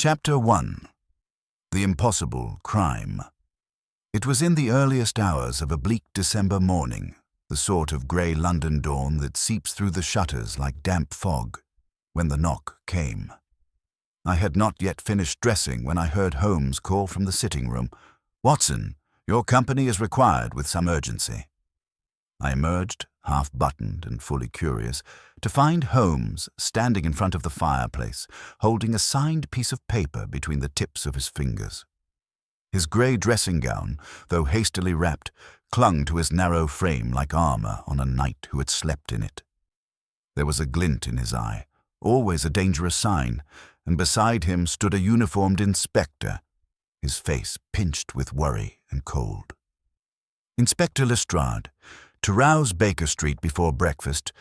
Chapter 1. The Impossible Crime. It was in the earliest hours of a bleak December morning, the sort of grey London dawn that seeps through the shutters like damp fog, when the knock came. I had not yet finished dressing when I heard Holmes call from the sitting room, "Watson, your company is required with some urgency." I emerged, half-buttoned and fully curious, to find Holmes standing in front of the fireplace, holding a signed piece of paper between the tips of his fingers. His grey dressing gown, though hastily wrapped, clung to his narrow frame like armour on a knight who had slept in it. There was a glint in his eye, always a dangerous sign, and beside him stood a uniformed inspector, his face pinched with worry and cold. "Inspector Lestrade, to rouse Baker Street before breakfast,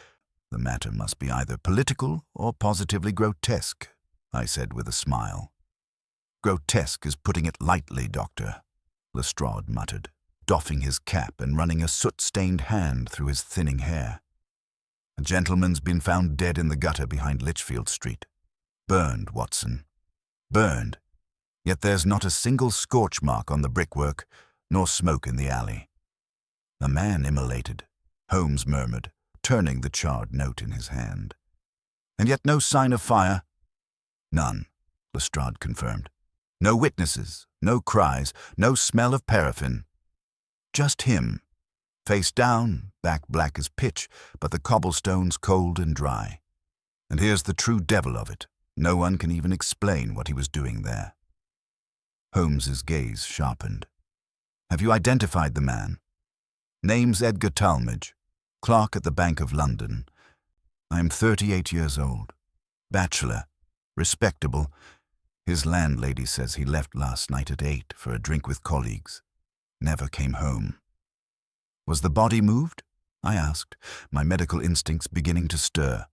the matter must be either political or positively grotesque," I said with a smile. "Grotesque is putting it lightly, Doctor," Lestrade muttered, doffing his cap and running a soot-stained hand through his thinning hair. "A gentleman's been found dead in the gutter behind Lichfield Street. Burned, Watson. Burned. Yet there's not a single scorch mark on the brickwork, nor smoke in the alley." "A man immolated," Holmes murmured, turning the charred note in his hand. "And yet no sign of fire?" "None," Lestrade confirmed. "No witnesses, no cries, no smell of paraffin. Just him, face down, back black as pitch, but the cobblestones cold and dry. And here's the true devil of it. No one can even explain what he was doing there." Holmes's gaze sharpened. "Have you identified the man?" "Name's Edgar Talmadge, clerk at the Bank of London. I am 38 years old. Bachelor. Respectable. His landlady says he left last night at 8 for a drink with colleagues. Never came home." "Was the body moved?" I asked, my medical instincts beginning to stir.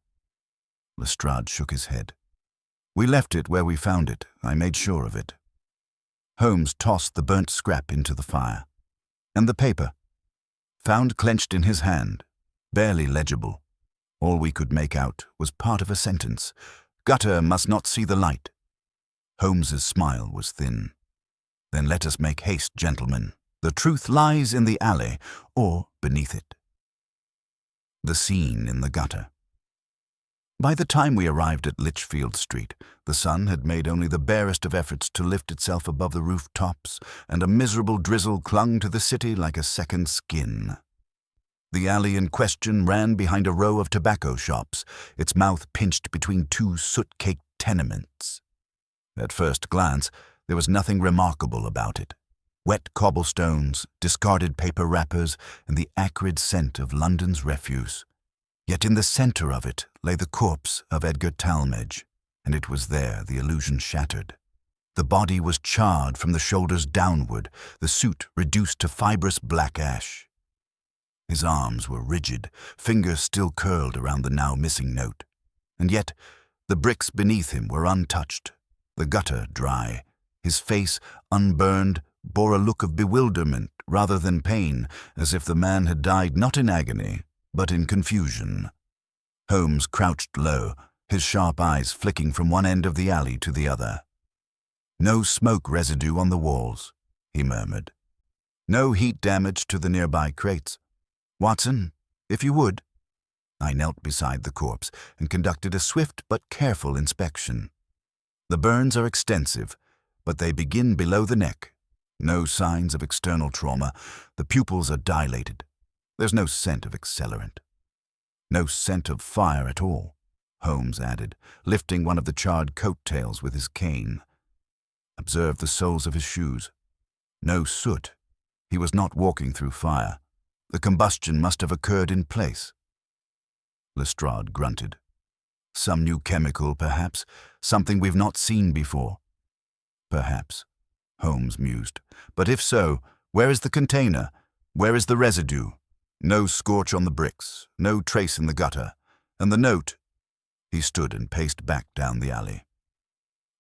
Lestrade shook his head. "We left it where we found it. I made sure of it." Holmes tossed the burnt scrap into the fire. "And the paper?" "Found clenched in his hand, barely legible. All we could make out was part of a sentence. Gutter must not see the light." Holmes's smile was thin. "Then let us make haste, gentlemen. The truth lies in the alley, or beneath it." The scene in the gutter. By the time we arrived at Lichfield Street, the sun had made only the barest of efforts to lift itself above the roof-tops, and a miserable drizzle clung to the city like a second skin. The alley in question ran behind a row of tobacco shops, its mouth pinched between two soot-caked tenements. At first glance, there was nothing remarkable about it. Wet cobblestones, discarded paper wrappers, and the acrid scent of London's refuse. Yet in the centre of it lay the corpse of Edgar Talmadge, and it was there the illusion shattered. The body was charred from the shoulders downward, the suit reduced to fibrous black ash. His arms were rigid, fingers still curled around the now missing note. And yet the bricks beneath him were untouched, the gutter dry. His face, unburned, bore a look of bewilderment rather than pain, as if the man had died not in agony, but in confusion. Holmes crouched low, his sharp eyes flicking from one end of the alley to the other. "No smoke residue on the walls," he murmured. "No heat damage to the nearby crates. Watson, if you would." I knelt beside the corpse and conducted a swift but careful inspection. The burns are extensive, but they begin below the neck. No signs of external trauma. The pupils are dilated. There's no scent of accelerant. "No scent of fire at all," Holmes added, lifting one of the charred coat-tails with his cane. "Observe the soles of his shoes. No soot. He was not walking through fire. The combustion must have occurred in place." Lestrade grunted. "Some new chemical, perhaps. Something we've not seen before." "Perhaps," Holmes mused. "But if so, where is the container? Where is the residue? No scorch on the bricks, no trace in the gutter. And the note—" He stood and paced back down the alley.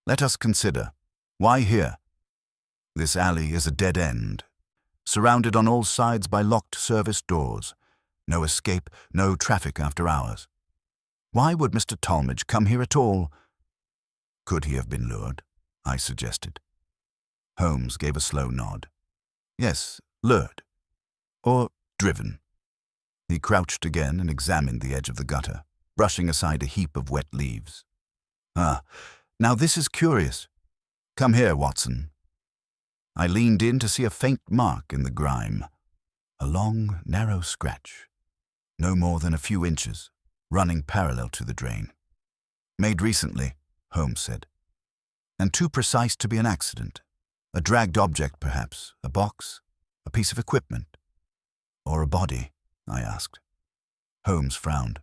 "Let us consider. Why here? This alley is a dead end, surrounded on all sides by locked service doors. No escape, no traffic after hours. Why would Mr. Talmadge come here at all? Could he have been lured? I suggested. Holmes gave a slow nod. Yes, lured. Or driven. He crouched again and examined the edge of the gutter, brushing aside a heap of wet leaves. Ah, now this is curious. Come here, Watson. I leaned in to see a faint mark in the grime. A long, narrow scratch. No more than a few inches, running parallel to the drain. Made recently, Holmes said. And too precise to be an accident. A dragged object, perhaps. A box? A piece of equipment? Or a body? I asked. Holmes frowned.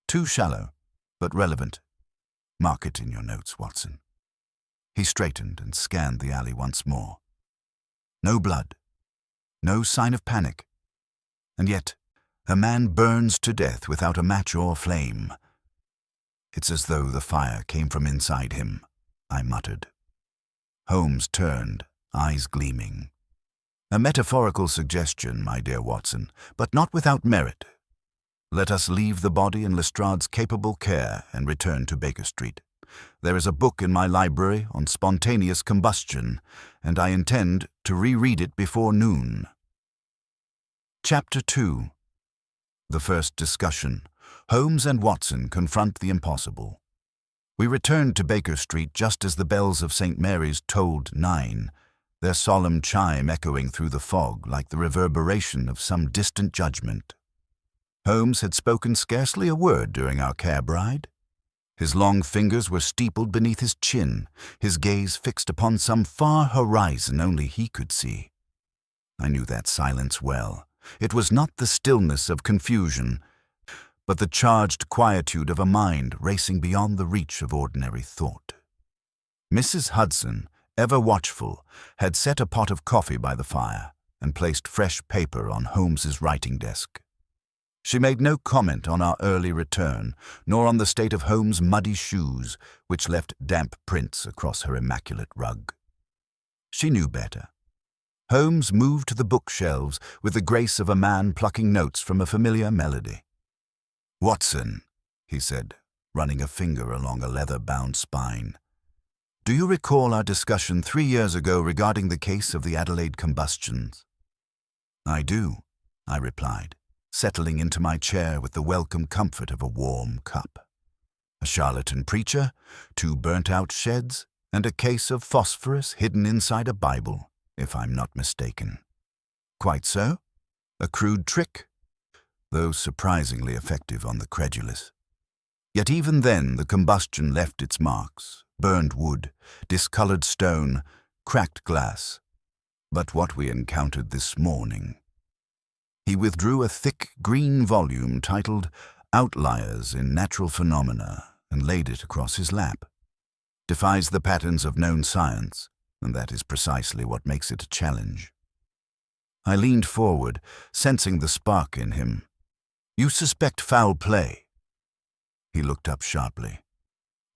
Too shallow, but relevant. Mark it in your notes, Watson. He straightened and scanned the alley once more. No blood. No sign of panic. And yet, a man burns to death without a match or flame. It's as though the fire came from inside him, I muttered. Holmes turned, eyes gleaming. A metaphorical suggestion, my dear Watson, but not without merit. Let us leave the body in Lestrade's capable care and return to Baker Street. There is a book in my library on spontaneous combustion, and I intend to reread it before noon. Chapter 2. The first discussion. Holmes and Watson confront the impossible. We returned to Baker Street just as the bells of St. Mary's tolled 9, their solemn chime echoing through the fog like the reverberation of some distant judgment. Holmes had spoken scarcely a word during our cab ride. His long fingers were steepled beneath his chin, his gaze fixed upon some far horizon only he could see. I knew that silence well. It was not the stillness of confusion, but the charged quietude of a mind racing beyond the reach of ordinary thought. Mrs. Hudson, ever watchful, had set a pot of coffee by the fire and placed fresh paper on Holmes's writing desk. She made no comment on our early return, nor on the state of Holmes' muddy shoes, which left damp prints across her immaculate rug. She knew better. Holmes moved to the bookshelves with the grace of a man plucking notes from a familiar melody. "Watson," he said, running a finger along a leather-bound spine. "Do you recall our discussion 3 years ago regarding the case of the Adelaide combustions?" "I do," I replied, settling into my chair with the welcome comfort of a warm cup. "A charlatan preacher, 2 burnt-out sheds, and a case of phosphorus hidden inside a Bible, if I'm not mistaken." "Quite so. A crude trick, though surprisingly effective on the credulous. Yet even then the combustion left its marks, burned wood, discolored stone, cracked glass. But what we encountered this morning—" He withdrew a thick green volume titled Outliers in Natural Phenomena and laid it across his lap. "Defies the patterns of known science, and that is precisely what makes it a challenge." I leaned forward, sensing the spark in him. "You suspect foul play?" He looked up sharply.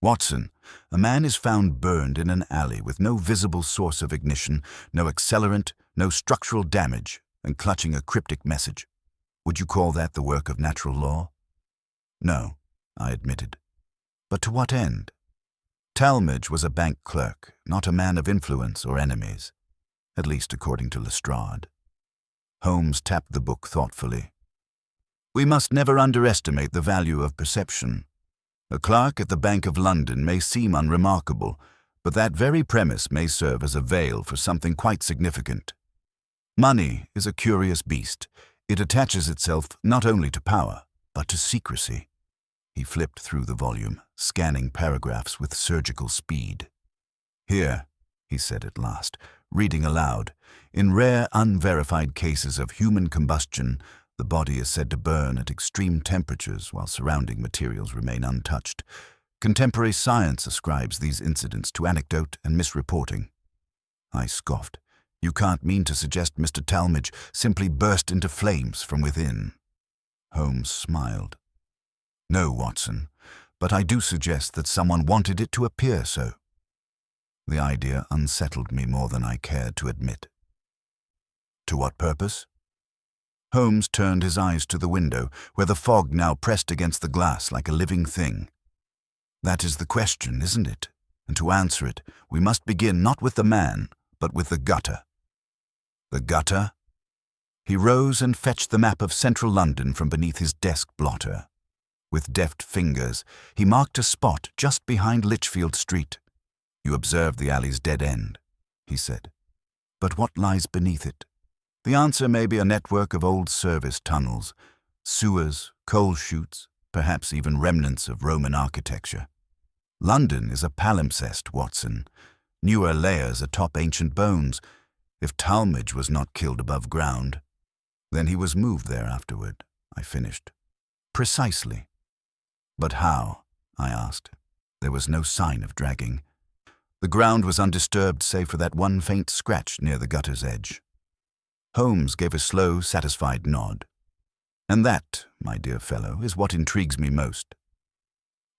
"Watson, a man is found burned in an alley with no visible source of ignition, no accelerant, no structural damage, and clutching a cryptic message. Would you call that the work of natural law?" "No," I admitted. "But to what end?" Talmadge was a bank clerk, not a man of influence or enemies, at least according to Lestrade. Holmes tapped the book thoughtfully. "We must never underestimate the value of perception. A clerk at the Bank of London may seem unremarkable, but that very premise may serve as a veil for something quite significant. Money is a curious beast. It attaches itself not only to power, but to secrecy." He flipped through the volume, scanning paragraphs with surgical speed. "Here," he said at last, reading aloud, "in rare unverified cases of human combustion, the body is said to burn at extreme temperatures while surrounding materials remain untouched. Contemporary science ascribes these incidents to anecdote and misreporting." I scoffed. "You can't mean to suggest Mr. Talmadge simply burst into flames from within?" Holmes smiled. "No, Watson, but I do suggest that someone wanted it to appear so." The idea unsettled me more than I cared to admit. "To what purpose?" Holmes turned his eyes to the window, where the fog now pressed against the glass like a living thing. "That is the question, isn't it?" and to answer it, we must begin not with the man, but with the gutter. The gutter? He rose and fetched the map of central London from beneath his desk blotter. With deft fingers, he marked a spot just behind Lichfield Street. "You observe the alley's dead end," he said. "But what lies beneath it? The answer may be a network of old service tunnels, sewers, coal chutes, perhaps even remnants of Roman architecture. London is a palimpsest, Watson. Newer layers atop ancient bones. If Talmadge was not killed above ground, then he was moved there afterward," I finished. "Precisely. But how?" I asked. There was no sign of dragging. The ground was undisturbed save for that one faint scratch near the gutter's edge. Holmes gave a slow, satisfied nod. "And that, my dear fellow, is what intrigues me most.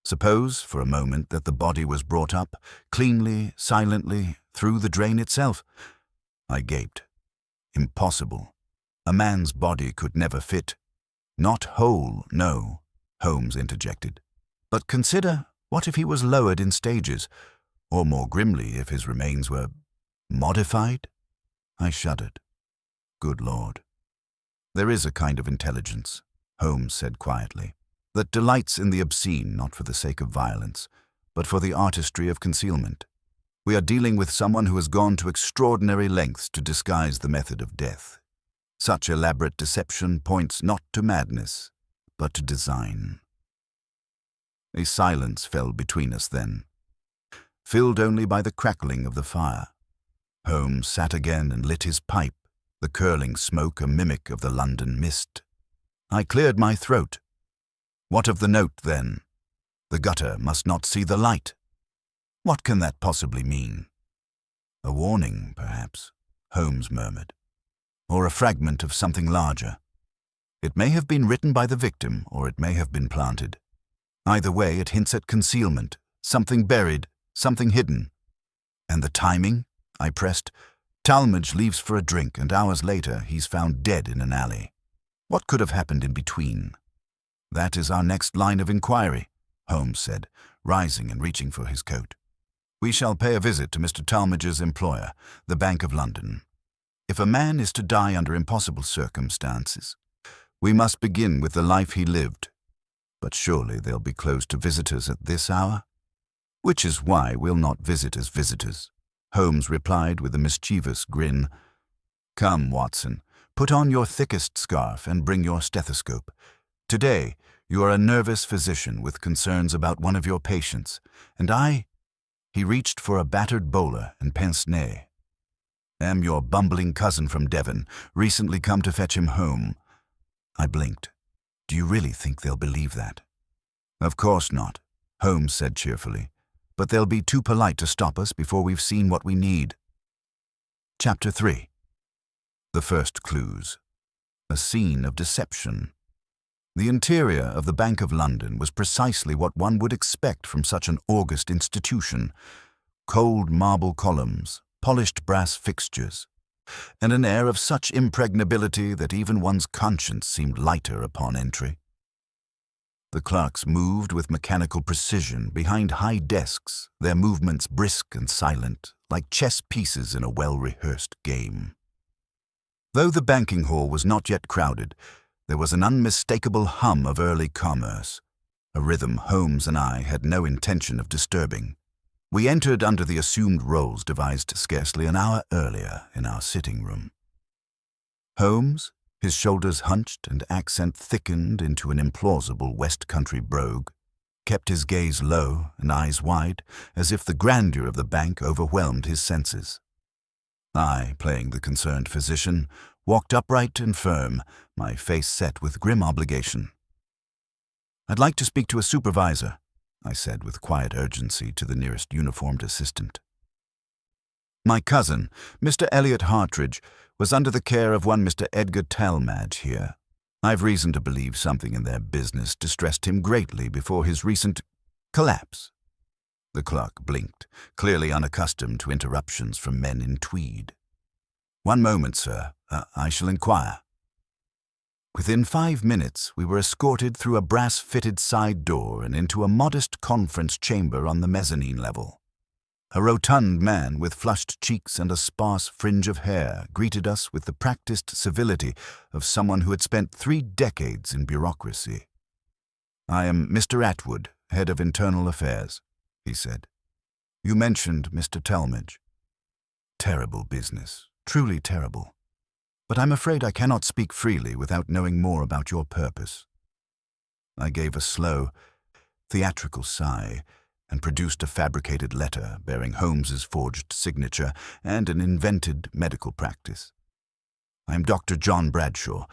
Suppose, for a moment, that the body was brought up, cleanly, silently, through the drain itself." I gaped. "Impossible. A man's body could never fit." "Not whole, no," Holmes interjected. "But consider, what if he was lowered in stages, or more grimly, if his remains were modified?" I shuddered. Good Lord. "There is a kind of intelligence," Holmes said quietly, "that delights in the obscene not for the sake of violence, but for the artistry of concealment. We are dealing with someone who has gone to extraordinary lengths to disguise the method of death. Such elaborate deception points not to madness, but to design." A silence fell between us then, filled only by the crackling of the fire. Holmes sat again and lit his pipe, the curling smoke a mimic of the London mist. I cleared my throat. "What of the note, then? The gutter must not see the light. What can that possibly mean?" "A warning, perhaps," Holmes murmured. "Or a fragment of something larger. It may have been written by the victim, or it may have been planted. Either way, it hints at concealment, something buried, something hidden." "And the timing?" I pressed. "Talmadge leaves for a drink, and hours later he's found dead in an alley. What could have happened in between?" "That is our next line of inquiry," Holmes said, rising and reaching for his coat. "We shall pay a visit to Mr. Talmadge's employer, the Bank of London. If a man is to die under impossible circumstances, we must begin with the life he lived. But surely they'll be closed to visitors at this hour?" "Which is why we'll not visit as visitors," Holmes replied with a mischievous grin. "Come, Watson, put on your thickest scarf and bring your stethoscope. Today, you are a nervous physician with concerns about one of your patients, and I—" He reached for a battered bowler and pince-nez. "Am your bumbling cousin from Devon, recently come to fetch him home." I blinked. "Do you really think they'll believe that?" "Of course not," Holmes said cheerfully. "But they'll be too polite to stop us before we've seen what we need." Chapter 3. The first clues. A scene of deception. The interior of the Bank of London was precisely what one would expect from such an august institution. Cold marble columns, polished brass fixtures, and an air of such impregnability that even one's conscience seemed lighter upon entry. The clerks moved with mechanical precision behind high desks, their movements brisk and silent, like chess pieces in a well-rehearsed game. Though the banking hall was not yet crowded, there was an unmistakable hum of early commerce, a rhythm Holmes and I had no intention of disturbing. We entered under the assumed roles devised scarcely an hour earlier in our sitting room. Holmes, his shoulders hunched and accent thickened into an implausible West Country brogue, kept his gaze low and eyes wide, as if the grandeur of the bank overwhelmed his senses. I, playing the concerned physician, walked upright and firm, my face set with grim obligation. "I'd like to speak to a supervisor," I said with quiet urgency to the nearest uniformed assistant. "My cousin, Mr. Elliot Hartridge, was under the care of one Mr. Edgar Talmadge here. I've reason to believe something in their business distressed him greatly before his recent collapse." The clerk blinked, clearly unaccustomed to interruptions from men in tweed. "One moment, sir. I shall inquire." Within 5 minutes, we were escorted through a brass-fitted side door and into a modest conference chamber on the mezzanine level. A rotund man with flushed cheeks and a sparse fringe of hair greeted us with the practiced civility of someone who had spent 3 decades in bureaucracy. "I am Mr. Atwood, head of internal affairs," he said. "You mentioned Mr. Talmadge." "Terrible business, truly terrible. But I'm afraid I cannot speak freely without knowing more about your purpose." I gave a slow, theatrical sigh and produced a fabricated letter bearing Holmes's forged signature and an invented medical practice. "I am Dr. John Bradshaw.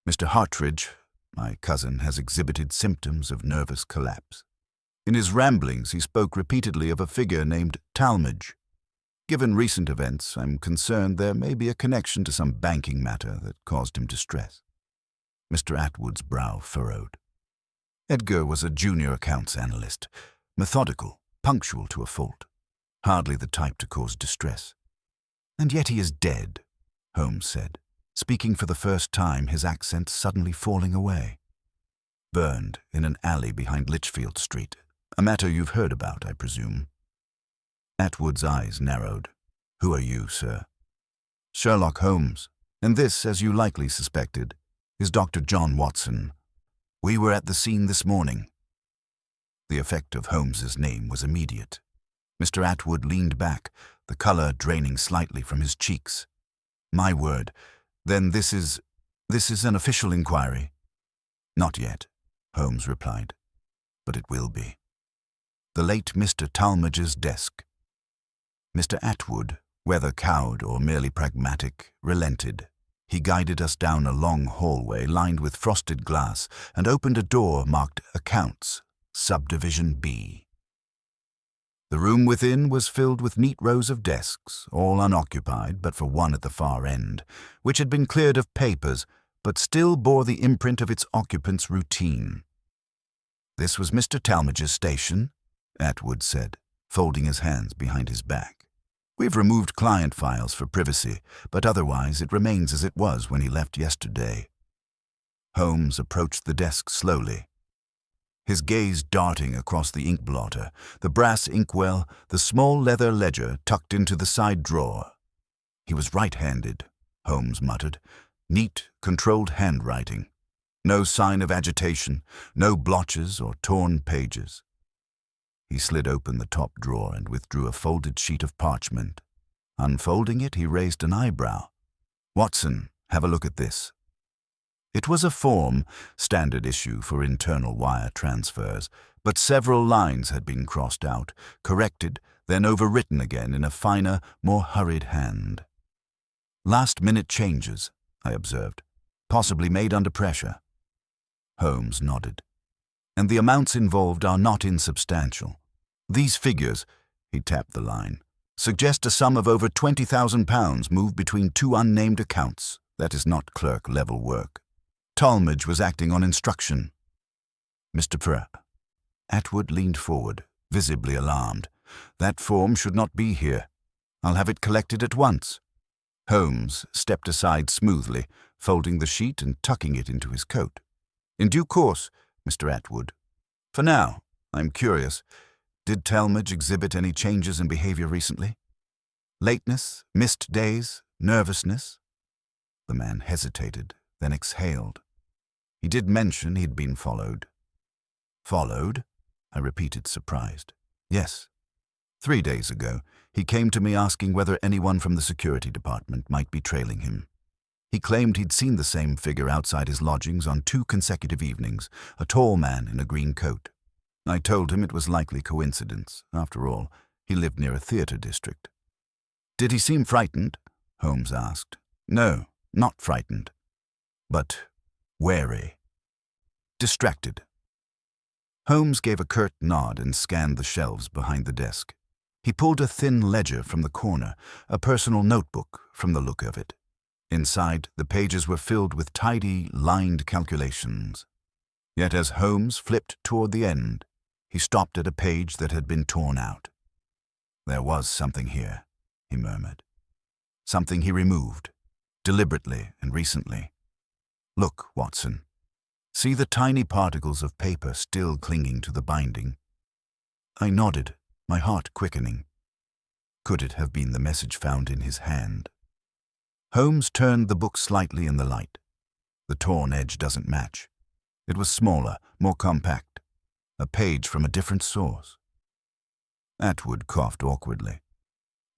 Mr. Hartridge, my cousin, has exhibited symptoms of nervous collapse. In his ramblings, he spoke repeatedly of a figure named Talmadge. Given recent events, I'm concerned there may be a connection to some banking matter that caused him distress." Mr. Atwood's brow furrowed. Edgar was a junior accounts analyst, methodical, punctual to a fault, hardly the type to cause distress. "And yet he is dead," Holmes said, speaking for the first time, his accent suddenly falling away. "Burned in an alley behind Litchfield Street. A matter you've heard about, I presume." Atwood's eyes narrowed. "Who are you, sir?" "Sherlock Holmes, and this, as you likely suspected, is Dr. John Watson. We were at the scene this morning." The effect of Holmes's name was immediate. Mr. Atwood leaned back, the color draining slightly from his cheeks. "My word. Then this is an official inquiry?" "Not yet," Holmes replied. "But it will be." The late Mr. Talmadge's desk. Mr. Atwood, whether cowed or merely pragmatic, relented. He guided us down a long hallway lined with frosted glass and opened a door marked Accounts, Subdivision B. The room within was filled with neat rows of desks, all unoccupied but for one at the far end, which had been cleared of papers but still bore the imprint of its occupant's routine. "This was Mr. Talmadge's station," Atwood said, folding his hands behind his back. "We've removed client files for privacy, but otherwise it remains as it was when he left yesterday." Holmes approached the desk slowly, his gaze darting across the ink blotter, the brass inkwell, the small leather ledger tucked into the side drawer. He was right-handed, Holmes muttered. Neat, controlled handwriting. No sign of agitation, no blotches or torn pages. He slid open the top drawer and withdrew a folded sheet of parchment. Unfolding it, he raised an eyebrow. "Watson, have a look at this." It was a form, standard issue for internal wire transfers, but several lines had been crossed out, corrected, then overwritten again in a finer, more hurried hand. "Last-minute changes," I observed, "possibly made under pressure." Holmes nodded. "And the amounts involved are not insubstantial. These figures," he tapped the line, "suggest a sum of over £20,000 moved between 2 unnamed accounts. That is not clerk-level work. Talmadge was acting on instruction." "Mr. Atwood leaned forward, visibly alarmed. "That form should not be here. I'll have it collected at once." Holmes stepped aside smoothly, folding the sheet and tucking it into his coat. "In due course, Mr. Atwood. For now, I'm curious. Did Talmadge exhibit any changes in behavior recently? Lateness, missed days, nervousness?" The man hesitated, then exhaled. "He did mention he'd been followed." "Followed?" I repeated, surprised. "Yes. 3 days ago, he came to me asking whether anyone from the security department might be trailing him. He claimed he'd seen the same figure outside his lodgings on 2 consecutive evenings, a tall man in a green coat. I told him it was likely coincidence. After all, he lived near a theater district." "Did he seem frightened?" Holmes asked. "No, not frightened. But wary. Distracted." Holmes gave a curt nod and scanned the shelves behind the desk. He pulled a thin ledger from the corner, a personal notebook from the look of it. Inside, the pages were filled with tidy, lined calculations. Yet as Holmes flipped toward the end, he stopped at a page that had been torn out. "There was something here," he murmured. "Something he removed, deliberately and recently. Look, Watson. See the tiny particles of paper still clinging to the binding?" I nodded, my heart quickening. Could it have been the message found in his hand? Holmes turned the book slightly in the light. The torn edge doesn't match. It was smaller, more compact. A page from a different source. Atwood coughed awkwardly.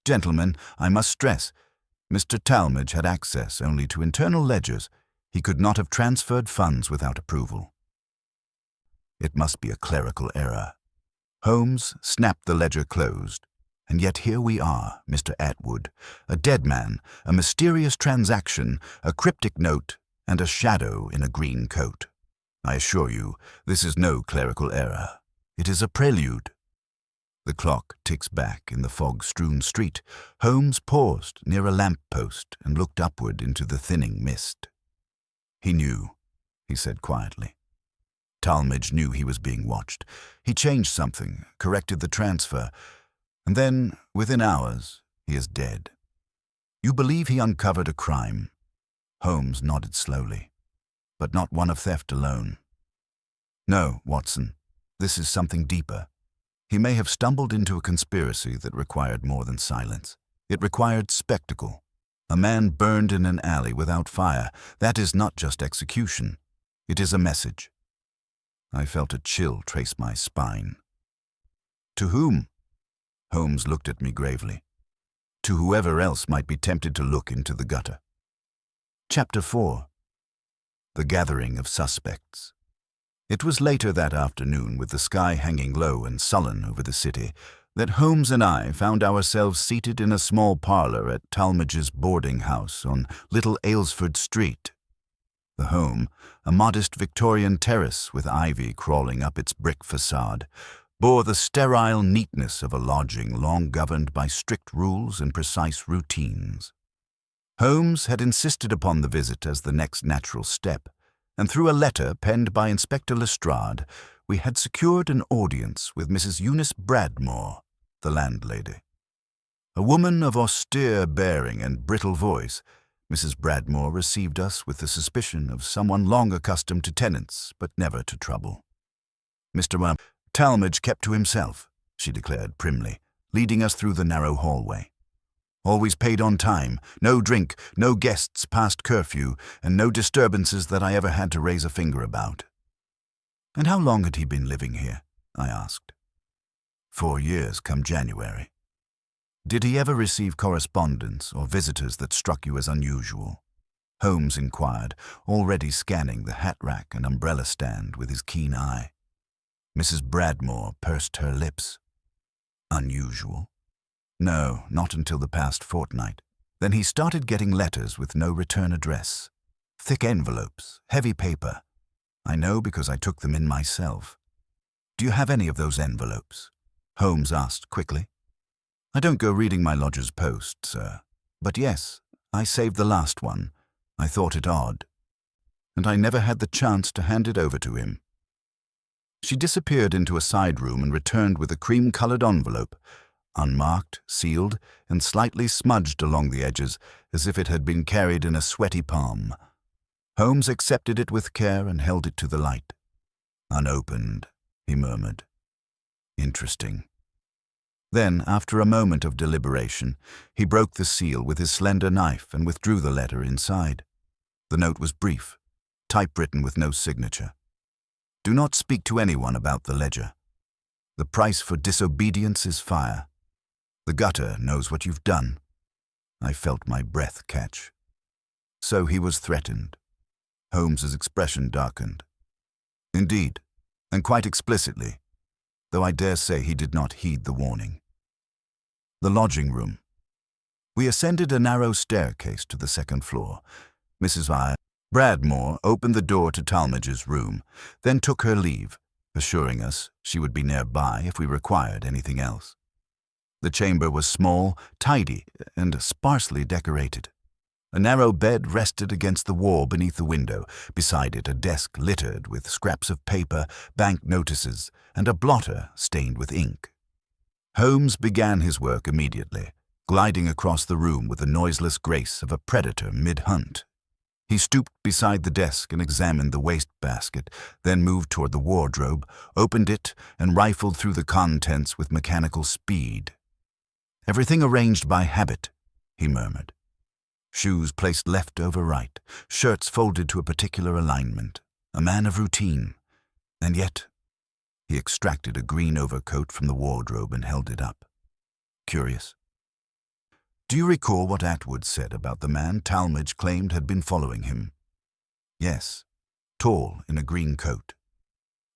"Gentlemen, I must stress, Mr. Talmadge had access only to internal ledgers. He could not have transferred funds without approval." It must be a clerical error. Holmes snapped the ledger closed. And yet here we are, Mr. Atwood, a dead man, a mysterious transaction, a cryptic note, and a shadow in a green coat. I assure you, this is no clerical error. It is a prelude. The clock ticks back in the fog-strewn street. Holmes paused near a lamp-post and looked upward into the thinning mist. "He knew," he said quietly. "Talmadge knew he was being watched. He changed something, corrected the transfer, and then, within hours, he is dead. You believe he uncovered a crime?" Holmes nodded slowly. "But not one of theft alone." "No, Watson. This is something deeper. He may have stumbled into a conspiracy that required more than silence. It required spectacle. A man burned in an alley without fire. That is not just execution. It is a message." I felt a chill trace my spine. "To whom?" Holmes looked at me gravely. "To whoever else might be tempted to look into the gutter." Chapter 4. The Gathering of Suspects. It was later that afternoon, with the sky hanging low and sullen over the city, that Holmes and I found ourselves seated in a small parlor at Talmadge's boarding house on Little Aylesford Street. The home, a modest Victorian terrace with ivy crawling up its brick facade, bore the sterile neatness of a lodging long governed by strict rules and precise routines. Holmes had insisted upon the visit as the next natural step, and through a letter penned by Inspector Lestrade, we had secured an audience with Mrs. Eunice Bradmore, the landlady. A woman of austere bearing and brittle voice, Mrs. Bradmore received us with the suspicion of someone long accustomed to tenants, but never to trouble. "Mr. Talmadge kept to himself," she declared primly, leading us through the narrow hallway. "Always paid on time, no drink, no guests past curfew, and no disturbances that I ever had to raise a finger about." "And how long had he been living here?" I asked. 4 years come January." "Did he ever receive correspondence or visitors that struck you as unusual?" Holmes inquired, already scanning the hat rack and umbrella stand with his keen eye. Mrs. Bradmore pursed her lips. "Unusual? No, not until the past fortnight. Then he started getting letters with no return address. Thick envelopes, heavy paper. I know because I took them in myself." "Do you have any of those envelopes?" Holmes asked quickly. "I don't go reading my lodger's post, sir. But yes, I saved the last one. I thought it odd. And I never had the chance to hand it over to him." She disappeared into a side room and returned with a cream-colored envelope, unmarked, sealed, and slightly smudged along the edges as if it had been carried in a sweaty palm. Holmes accepted it with care and held it to the light. "Unopened," he murmured. "Interesting." Then, after a moment of deliberation, he broke the seal with his slender knife and withdrew the letter inside. The note was brief, typewritten with no signature. "Do not speak to anyone about the ledger. The price for disobedience is fire. The gutter knows what you've done." I felt my breath catch. So he was threatened. Holmes's expression darkened. "Indeed, and quite explicitly, though I dare say he did not heed the warning." The lodging room. We ascended a narrow staircase to the second floor. Mrs. Bradmore opened the door to Talmadge's room, then took her leave, assuring us she would be nearby if we required anything else. The chamber was small, tidy, and sparsely decorated. A narrow bed rested against the wall beneath the window, beside it a desk littered with scraps of paper, bank notices, and a blotter stained with ink. Holmes began his work immediately, gliding across the room with the noiseless grace of a predator mid-hunt. He stooped beside the desk and examined the wastebasket, then moved toward the wardrobe, opened it, and rifled through the contents with mechanical speed. Everything arranged by habit, he murmured. Shoes placed left over right, shirts folded to a particular alignment. A man of routine. And yet, he extracted a green overcoat from the wardrobe and held it up. Curious. Do you recall what Atwood said about the man Talmadge claimed had been following him? Yes, tall in a green coat.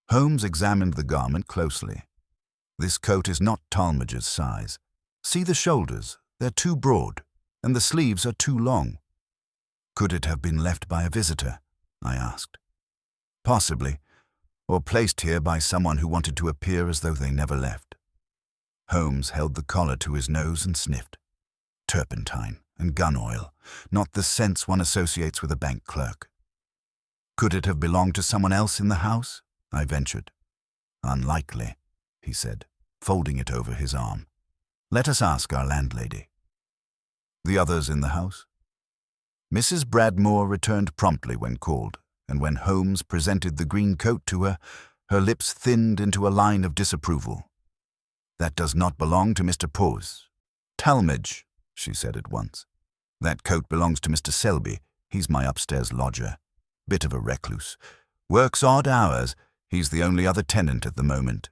Holmes examined the garment closely. This coat is not Talmadge's size. See the shoulders, they're too broad, and the sleeves are too long. Could it have been left by a visitor? I asked. Possibly, or placed here by someone who wanted to appear as though they never left. Holmes held the collar to his nose and sniffed. Turpentine and gun oil, not the scents one associates with a bank clerk. Could it have belonged to someone else in the house? I ventured. Unlikely, he said, folding it over his arm. Let us ask our landlady. The others in the house? Mrs. Bradmore returned promptly when called, and when Holmes presented the green coat to her, her lips thinned into a line of disapproval. That does not belong to Mr. Pose. Talmadge, she said at once. That coat belongs to Mr. Selby. He's my upstairs lodger. Bit of a recluse. Works odd hours. He's the only other tenant at the moment.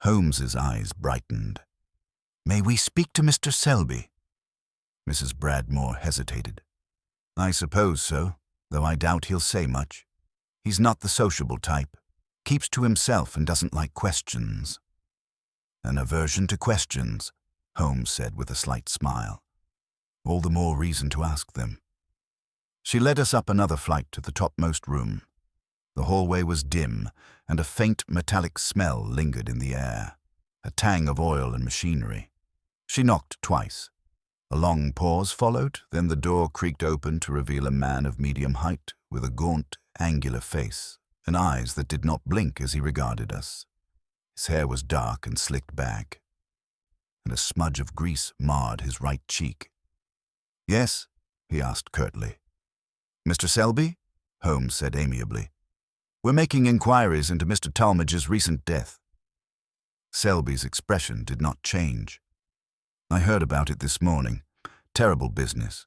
Holmes's eyes brightened. May we speak to Mr. Selby? Mrs. Bradmore hesitated. I suppose so, though I doubt he'll say much. He's not the sociable type. Keeps to himself and doesn't like questions. An aversion to questions, Holmes said with a slight smile. All the more reason to ask them. She led us up another flight to the topmost room. The hallway was dim, and a faint metallic smell lingered in the air, a tang of oil and machinery. She knocked twice. A long pause followed, then the door creaked open to reveal a man of medium height, with a gaunt, angular face, and eyes that did not blink as he regarded us. His hair was dark and slicked back, and a smudge of grease marred his right cheek. Yes, he asked curtly. Mr. Selby? Holmes said amiably. We're making inquiries into Mr. Talmadge's recent death. Selby's expression did not change. I heard about it this morning. Terrible business.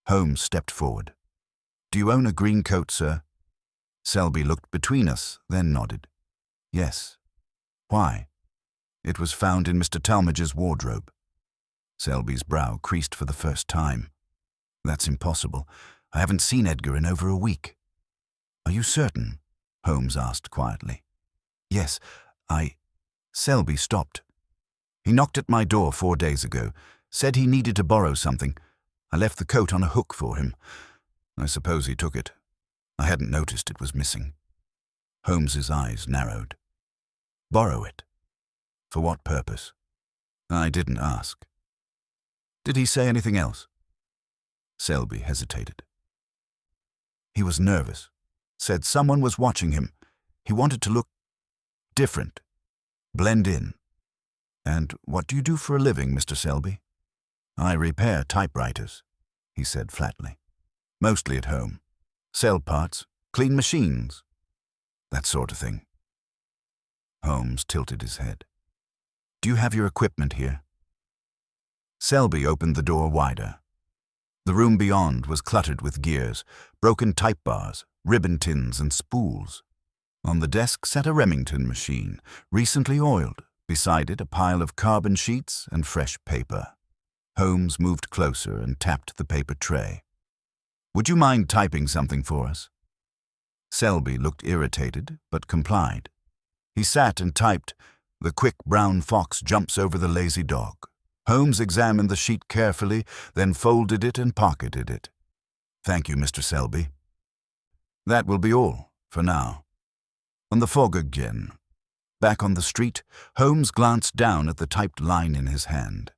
Holmes stepped forward. Do you own a green coat, sir? Selby looked between us, then nodded. Yes. Why? It was found in Mr. Talmadge's wardrobe. Selby's brow creased for the first time. That's impossible. I haven't seen Edgar in over a week. Are you certain? Holmes asked quietly. Yes, Selby stopped. He knocked at my door 4 days ago, said he needed to borrow something. I left the coat on a hook for him. I suppose he took it. I hadn't noticed it was missing. Holmes's eyes narrowed. Borrow it? For what purpose? I didn't ask. Did he say anything else? Selby hesitated. He was nervous. Said someone was watching him. He wanted to look different. Blend in. And what do you do for a living, Mr. Selby? I repair typewriters, he said flatly. Mostly at home. Sell parts, clean machines. That sort of thing. Holmes tilted his head. Do you have your equipment here? Selby opened the door wider. The room beyond was cluttered with gears, broken type bars, ribbon tins and spools. On the desk sat a Remington machine, recently oiled. Beside it, a pile of carbon sheets and fresh paper. Holmes moved closer and tapped the paper tray. Would you mind typing something for us? Selby looked irritated, but complied. He sat and typed, "The quick brown fox jumps over the lazy dog." Holmes examined the sheet carefully, then folded it and pocketed it. Thank you, Mr. Selby. That will be all, for now. On the Foggen. Back on the street, Holmes glanced down at the typed line in his hand.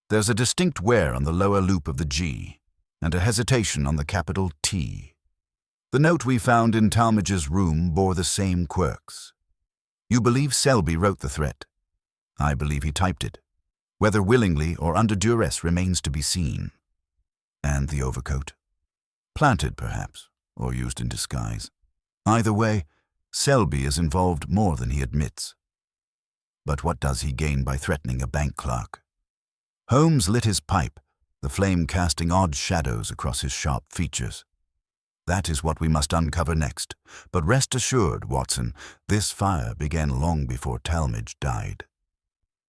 There's a distinct wear on the lower loop of the G, and a hesitation on the capital T. The note we found in Talmadge's room bore the same quirks. You believe Selby wrote the threat. I believe he typed it. Whether willingly or under duress remains to be seen. And the overcoat? Planted, perhaps, or used in disguise. Either way, Selby is involved more than he admits. But what does he gain by threatening a bank clerk? Holmes lit his pipe, the flame casting odd shadows across his sharp features. "That is what we must uncover next. But rest assured, Watson, this fire began long before Talmadge died.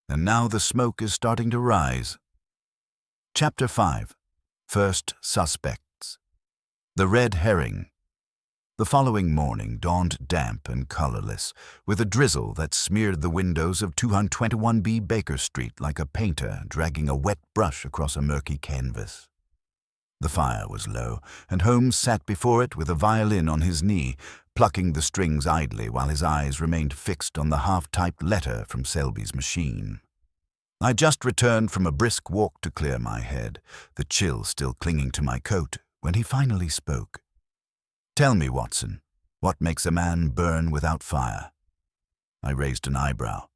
And now the smoke is starting to rise." Chapter 5. First Suspects. The Red Herring. The following morning dawned damp and colorless, with a drizzle that smeared the windows of 221B Baker Street like a painter dragging a wet brush across a murky canvas. The fire was low, and Holmes sat before it with a violin on his knee, plucking the strings idly while his eyes remained fixed on the half-typed letter from Selby's machine. I just returned from a brisk walk to clear my head, the chill still clinging to my coat, when he finally spoke. "Tell me, Watson, what makes a man burn without fire?" I raised an eyebrow.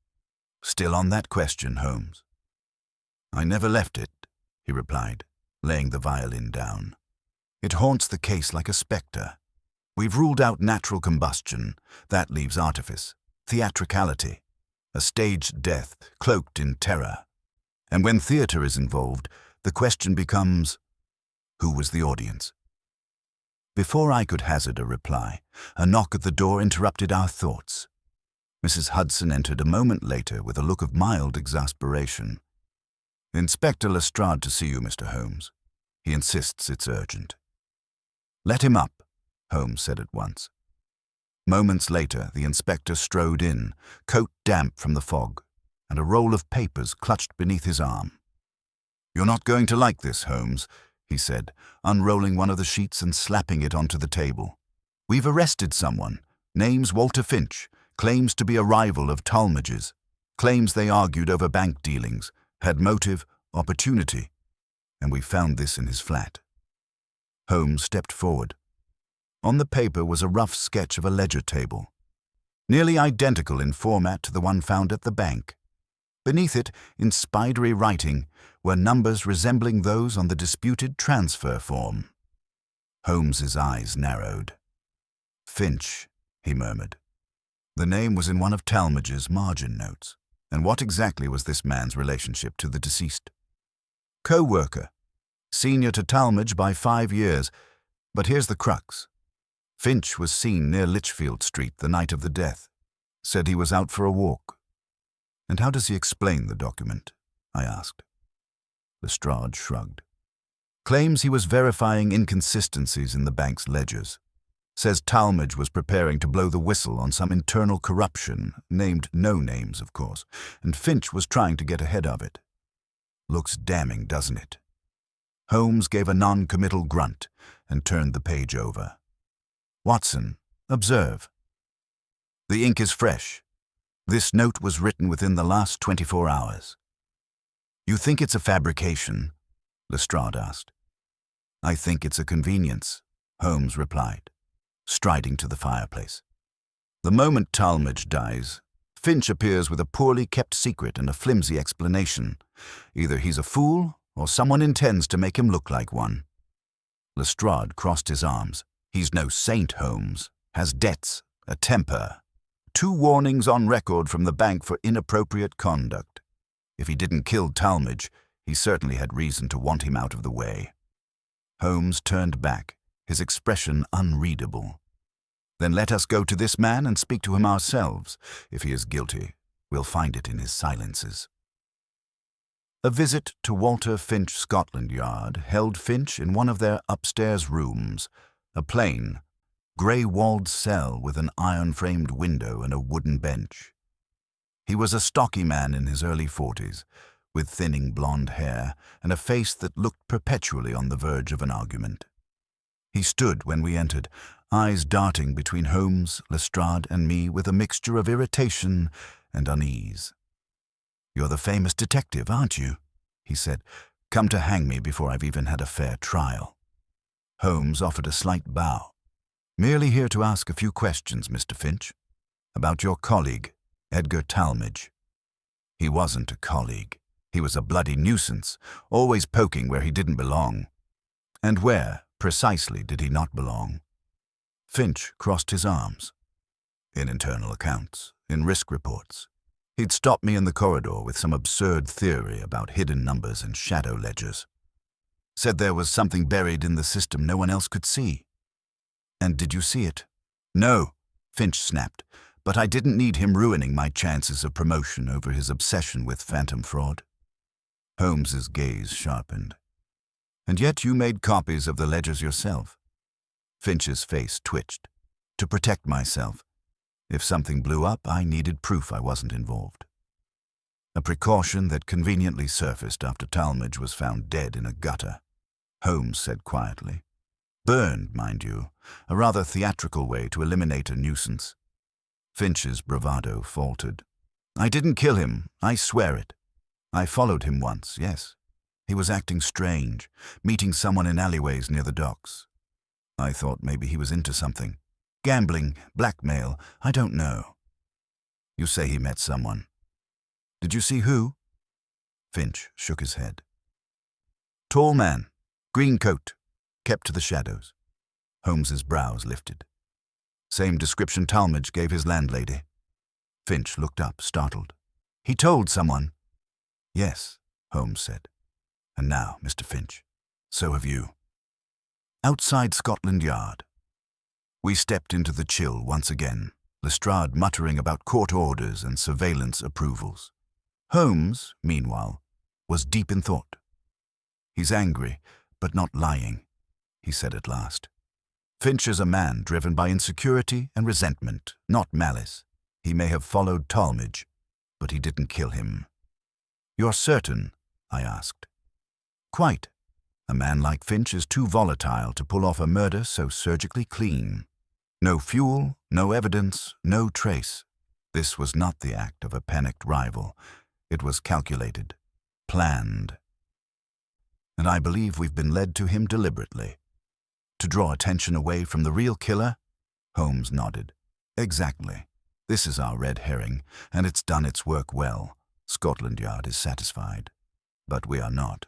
"Still on that question, Holmes?" "I never left it," he replied, laying the violin down. "It haunts the case like a spectre. We've ruled out natural combustion. That leaves artifice, theatricality, a staged death cloaked in terror. And when theater is involved, the question becomes, who was the audience?" Before I could hazard a reply, a knock at the door interrupted our thoughts. Mrs. Hudson entered a moment later with a look of mild exasperation. "Inspector Lestrade to see you, Mr. Holmes. He insists it's urgent." "Let him up," Holmes said at once. Moments later, the inspector strode in, coat damp from the fog, and a roll of papers clutched beneath his arm. "You're not going to like this, Holmes," he said, unrolling one of the sheets and slapping it onto the table. "We've arrested someone. Name's Walter Finch. Claims to be a rival of Talmadge's. Claims they argued over bank dealings. Had motive, opportunity. And we found this in his flat." Holmes stepped forward. On the paper was a rough sketch of a ledger table, nearly identical in format to the one found at the bank. Beneath it, in spidery writing, were numbers resembling those on the disputed transfer form. Holmes's eyes narrowed. "Finch," he murmured. The name was in one of Talmadge's margin notes. And what exactly was this man's relationship to the deceased? "Co-worker. Senior to Talmadge by 5 years. But here's the crux. Finch was seen near Litchfield Street the night of the death. Said he was out for a walk." "And how does he explain the document?" I asked. Lestrade shrugged. "Claims he was verifying inconsistencies in the bank's ledgers. Says Talmadge was preparing to blow the whistle on some internal corruption, named no names, of course, and Finch was trying to get ahead of it. Looks damning, doesn't it?" Holmes gave a non-committal grunt and turned the page over. "Watson, observe. The ink is fresh. This note was written within the last 24 hours. "You think it's a fabrication?" Lestrade asked. "I think it's a convenience," Holmes replied, striding to the fireplace. "The moment Talmadge dies, Finch appears with a poorly kept secret and a flimsy explanation. Either he's a fool or someone intends to make him look like one." Lestrade crossed his arms. "He's no saint, Holmes. Has debts, a temper. 2 warnings on record from the bank for inappropriate conduct. If he didn't kill Talmadge, he certainly had reason to want him out of the way." Holmes turned back, his expression unreadable. "Then let us go to this man and speak to him ourselves. If he is guilty, we'll find it in his silences." A visit to Walter Finch Scotland Yard held Finch in one of their upstairs rooms, a plain, grey-walled cell with an iron-framed window and a wooden bench. He was a stocky man in his early 40s, with thinning blonde hair and a face that looked perpetually on the verge of an argument. He stood when we entered, eyes darting between Holmes, Lestrade, and me with a mixture of irritation and unease. "You're the famous detective, aren't you?" he said. "Come to hang me before I've even had a fair trial." Holmes offered a slight bow. "Merely here to ask a few questions, Mr. Finch, about your colleague, Edgar Talmadge." "He wasn't a colleague. He was a bloody nuisance, always poking where he didn't belong." "And where, precisely, did he not belong?" Finch crossed his arms. "In internal accounts, in risk reports. He'd stopped me in the corridor with some absurd theory about hidden numbers and shadow ledgers. Said there was something buried in the system no one else could see. And did you see it? No, Finch snapped, but I didn't need him ruining my chances of promotion over his obsession with phantom fraud. Holmes's gaze sharpened. And yet you made copies of the ledgers yourself. Finch's face twitched. To protect myself. If something blew up, I needed proof I wasn't involved. A precaution that conveniently surfaced after Talmadge was found dead in a gutter, Holmes said quietly. Burned, mind you, a rather theatrical way to eliminate a nuisance. Finch's bravado faltered. I didn't kill him, I swear it. I followed him once, yes. He was acting strange, meeting someone in alleyways near the docks. I thought maybe he was into something. Gambling, blackmail, I don't know. You say he met someone. Did you see who? Finch shook his head. Tall man, green coat, kept to the shadows. Holmes's brows lifted. Same description Talmadge gave his landlady. Finch looked up, startled. He told someone. Yes, Holmes said. And now, Mr. Finch, so have you. Outside Scotland Yard. We stepped into the chill once again, Lestrade muttering about court orders and surveillance approvals. Holmes, meanwhile, was deep in thought. He's angry, but not lying, he said at last. Finch is a man driven by insecurity and resentment, not malice. He may have followed Talmadge, but he didn't kill him. You're certain? I asked. Quite. A man like Finch is too volatile to pull off a murder so surgically clean. No fuel, no evidence, no trace. This was not the act of a panicked rival. It was calculated, planned. And I believe we've been led to him deliberately. To draw attention away from the real killer? Holmes nodded. Exactly. This is our red herring, and it's done its work well. Scotland Yard is satisfied. But we are not.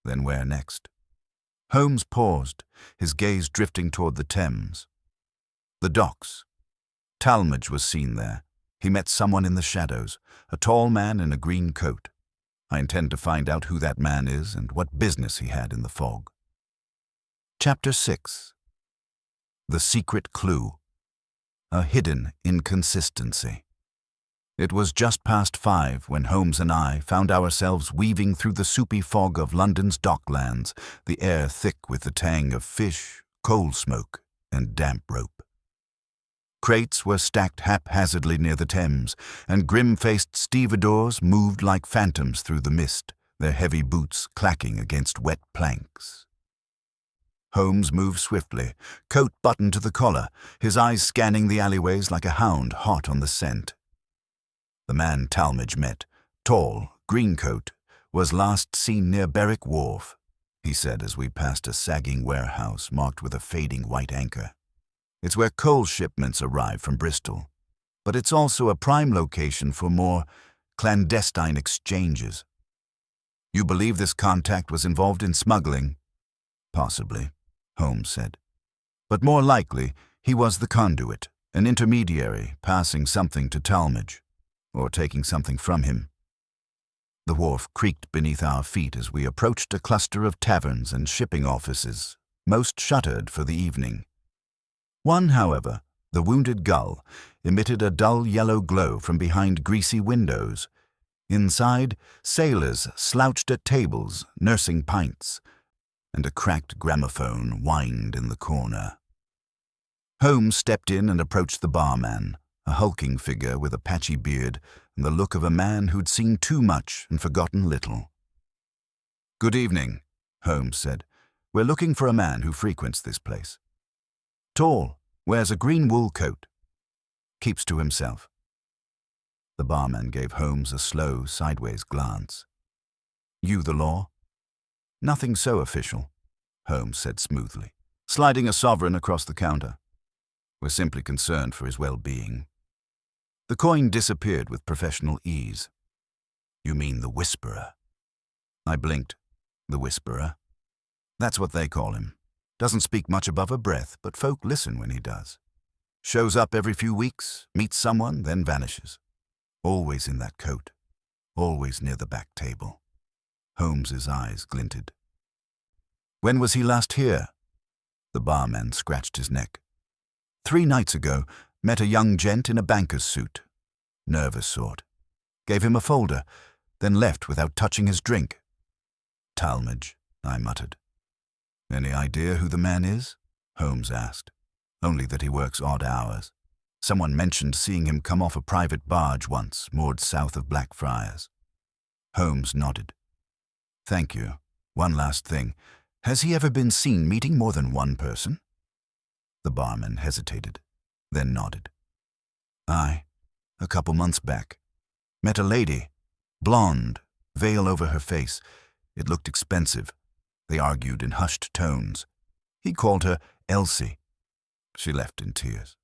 Then where next? Holmes paused, his gaze drifting toward the Thames. The docks. Talmadge was seen there. He met someone in the shadows, a tall man in a green coat. I intend to find out who that man is and what business he had in the fog. Chapter 6. The Secret Clue. A Hidden Inconsistency. It was just past 5 when Holmes and I found ourselves weaving through the soupy fog of London's docklands, the air thick with the tang of fish, coal smoke, and damp rope. Crates were stacked haphazardly near the Thames, and grim-faced stevedores moved like phantoms through the mist, their heavy boots clacking against wet planks. Holmes moved swiftly, coat buttoned to the collar, his eyes scanning the alleyways like a hound hot on the scent. The man Talmadge met, tall, green coat, was last seen near Berwick Wharf, he said as we passed a sagging warehouse marked with a fading white anchor. It's where coal shipments arrive from Bristol, but it's also a prime location for more clandestine exchanges. You believe this contact was involved in smuggling? Possibly, Holmes said. But more likely, he was the conduit, an intermediary passing something to Talmadge, or taking something from him. The wharf creaked beneath our feet as we approached a cluster of taverns and shipping offices, most shuttered for the evening. One, however, the Wounded Gull, emitted a dull yellow glow from behind greasy windows. Inside, sailors slouched at tables, nursing pints, and a cracked gramophone whined in the corner. Holmes stepped in and approached the barman, a hulking figure with a patchy beard and the look of a man who'd seen too much and forgotten little. Good evening, Holmes said. We're looking for a man who frequents this place. Tall, wears a green wool coat. Keeps to himself. The barman gave Holmes a slow, sideways glance. You the law? Nothing so official, Holmes said smoothly, sliding a sovereign across the counter. We're simply concerned for his well-being. The coin disappeared with professional ease. You mean the Whisperer? I blinked. The Whisperer? That's what they call him. Doesn't speak much above a breath, but folk listen when he does. Shows up every few weeks, meets someone, then vanishes. Always in that coat, always near the back table. Holmes's eyes glinted. When was he last here? The barman scratched his neck. 3 nights ago, met a young gent in a banker's suit. Nervous sort. Gave him a folder, then left without touching his drink. Talmadge, I muttered. Any idea who the man is? Holmes asked. Only that he works odd hours. Someone mentioned seeing him come off a private barge once, moored south of Blackfriars. Holmes nodded. Thank you. One last thing. Has he ever been seen meeting more than one person? The barman hesitated, then nodded. Aye, a couple months back. Met a lady, blonde, veil over her face. It looked expensive. They argued in hushed tones. He called her Elsie. She left in tears.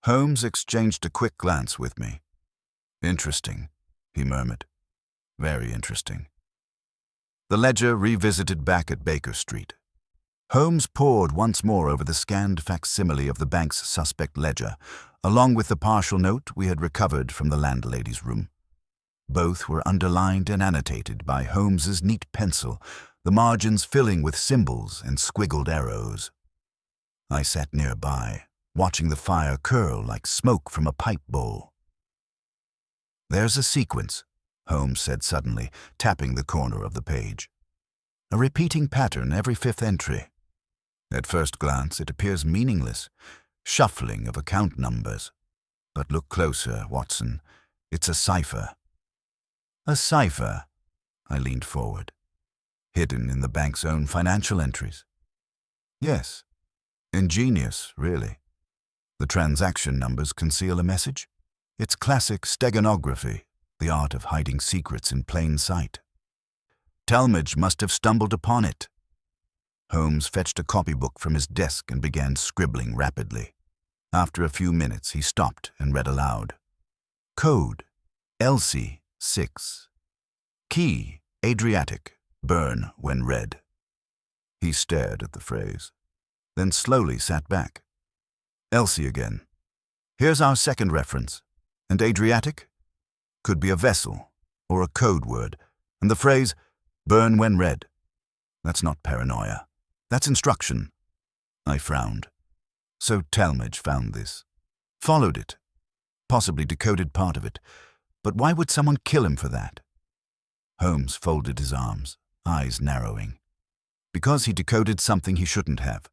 Holmes exchanged a quick glance with me. Interesting, he murmured. Very interesting. The ledger revisited back at Baker Street. Holmes pored once more over the scanned facsimile of the bank's suspect ledger, along with the partial note we had recovered from the landlady's room. Both were underlined and annotated by Holmes's neat pencil, the margins filling with symbols and squiggled arrows. I sat nearby, watching the fire curl like smoke from a pipe bowl. There's a sequence, Holmes said suddenly, tapping the corner of the page. A repeating pattern every 5th entry. At first glance, it appears meaningless, shuffling of account numbers. But look closer, Watson. It's a cipher. A cipher, I leaned forward. Hidden in the bank's own financial entries. Yes. Ingenious, really. The transaction numbers conceal a message. It's classic steganography, the art of hiding secrets in plain sight. Talmadge must have stumbled upon it. Holmes fetched a copybook from his desk and began scribbling rapidly. After a few minutes, he stopped and read aloud. Code, Elsie, 6. Key, Adriatic, burn when read. He stared at the phrase, then slowly sat back. Elsie again. Here's our second reference. And Adriatic? Could be a vessel, or a code word, and the phrase, burn when read. That's not paranoia. That's instruction. I frowned. So Talmadge found this. Followed it. Possibly decoded part of it. But why would someone kill him for that? Holmes folded his arms, eyes narrowing. Because he decoded something he shouldn't have.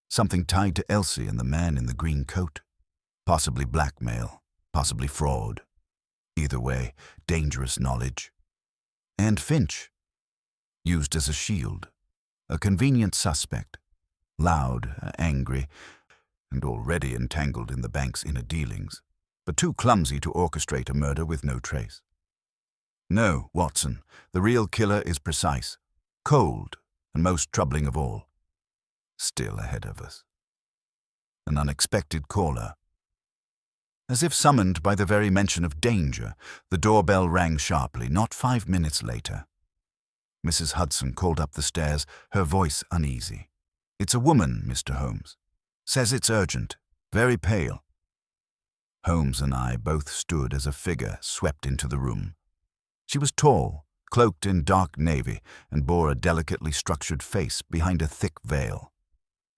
Something tied to Elsie and the man in the green coat. Possibly blackmail, possibly fraud. Either way, dangerous knowledge. And Finch. Used as a shield. A convenient suspect. Loud, angry, and already entangled in the bank's inner dealings, but too clumsy to orchestrate a murder with no trace. No, Watson, the real killer is precise, cold, and most troubling of all. Still ahead of us. An unexpected caller. As if summoned by the very mention of danger, the doorbell rang sharply, not 5 minutes later. Mrs. Hudson called up the stairs, her voice uneasy. It's a woman, Mr. Holmes. Says it's urgent, very pale. Holmes and I both stood as a figure swept into the room. She was tall, cloaked in dark navy, and bore a delicately structured face behind a thick veil.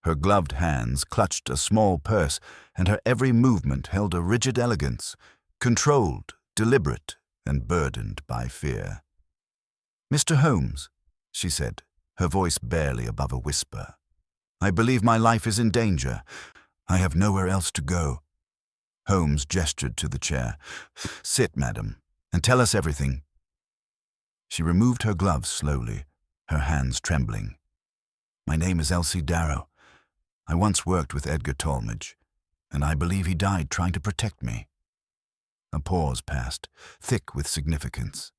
Her gloved hands clutched a small purse, and her every movement held a rigid elegance, controlled, deliberate, and burdened by fear. Mr. Holmes, she said, her voice barely above a whisper. I believe my life is in danger. I have nowhere else to go. Holmes gestured to the chair. Sit, madam, and tell us everything. She removed her gloves slowly, her hands trembling. My name is Elsie Darrow. I once worked with Edgar Talmadge, and I believe he died trying to protect me. A pause passed, thick with significance.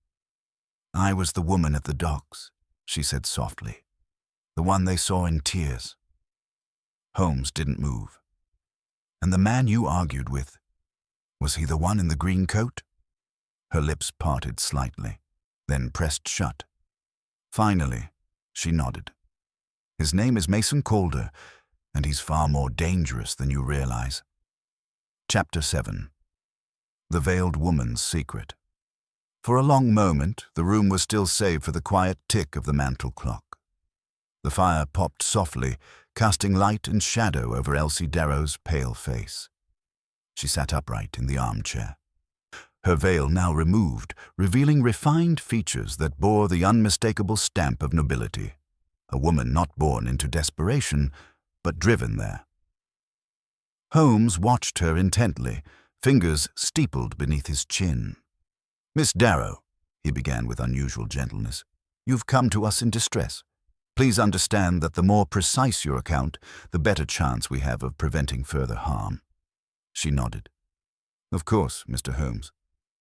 I was the woman at the docks, she said softly. The one they saw in tears. Holmes didn't move. And the man you argued with, was he the one in the green coat? Her lips parted slightly, then pressed shut. Finally, she nodded. His name is Mason Calder, and he's far more dangerous than you realize. Chapter 7. The veiled woman's secret. For a long moment, the room was still save for the quiet tick of the mantel clock. The fire popped softly, casting light and shadow over Elsie Darrow's pale face. She sat upright in the armchair, her veil now removed, revealing refined features that bore the unmistakable stamp of nobility, a woman not born into desperation, but driven there. Holmes watched her intently, fingers steepled beneath his chin. "Miss Darrow," he began with unusual gentleness, "you've come to us in distress. Please understand that the more precise your account, the better chance we have of preventing further harm." She nodded. "Of course, Mr. Holmes.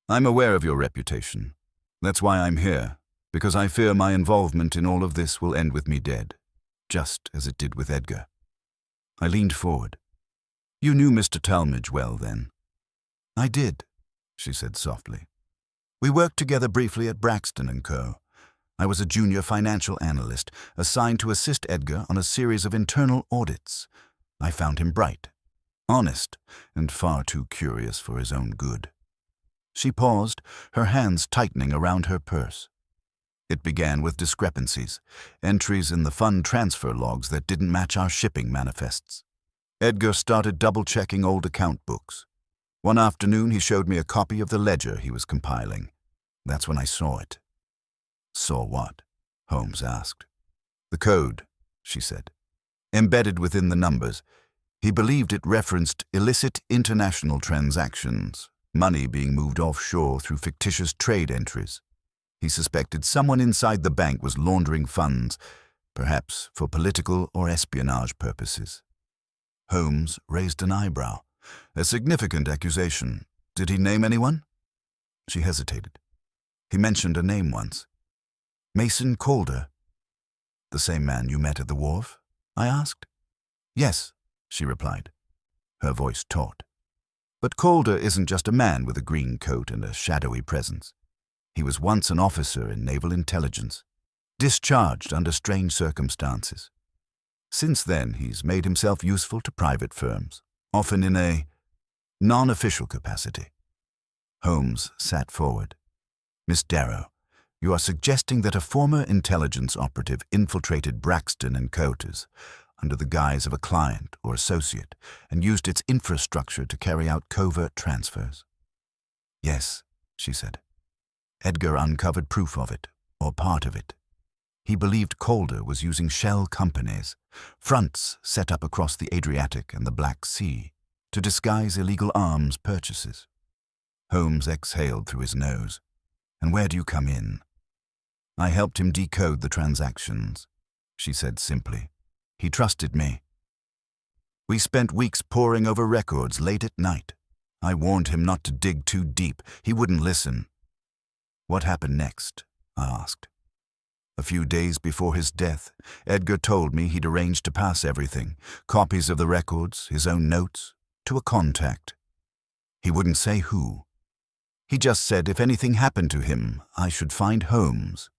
I'm aware of your reputation. That's why I'm here, because I fear my involvement in all of this will end with me dead, just as it did with Edgar." I leaned forward. "You knew Mr. Talmadge well, then?" "I did," she said softly. "We worked together briefly at Braxton & Co. I was a junior financial analyst, assigned to assist Edgar on a series of internal audits. I found him bright, honest, and far too curious for his own good." She paused, her hands tightening around her purse. It began with discrepancies, entries in the fund transfer logs that didn't match our shipping manifests. Edgar started double-checking old account books. One afternoon, he showed me a copy of the ledger he was compiling. That's when I saw it. "Saw what?" Holmes asked. "The code," she said. "Embedded within the numbers. He believed it referenced illicit international transactions, money being moved offshore through fictitious trade entries. He suspected someone inside the bank was laundering funds, perhaps for political or espionage purposes." Holmes raised an eyebrow. "A significant accusation. Did he name anyone?" She hesitated. "He mentioned a name once. Mason Calder." "The same man you met at the wharf?" I asked. "Yes," she replied, her voice taut. "But Calder isn't just a man with a green coat and a shadowy presence. He was once an officer in naval intelligence, discharged under strange circumstances. Since then, he's made himself useful to private firms, often in a non-official capacity." Holmes sat forward. "Miss Darrow, you are suggesting that a former intelligence operative infiltrated Braxton & Co's under the guise of a client or associate and used its infrastructure to carry out covert transfers?" "Yes," she said. "Edgar uncovered proof of it, or part of it. He believed Calder was using shell companies, fronts set up across the Adriatic and the Black Sea, to disguise illegal arms purchases." Holmes exhaled through his nose. "And where do you come in?" "I helped him decode the transactions," she said simply. "He trusted me. We spent weeks poring over records late at night. I warned him not to dig too deep. He wouldn't listen." "What happened next?" I asked. "A few days before his death, Edgar told me he'd arranged to pass everything, copies of the records, his own notes, to a contact. He wouldn't say who. He just said if anything happened to him, I should find Holmes.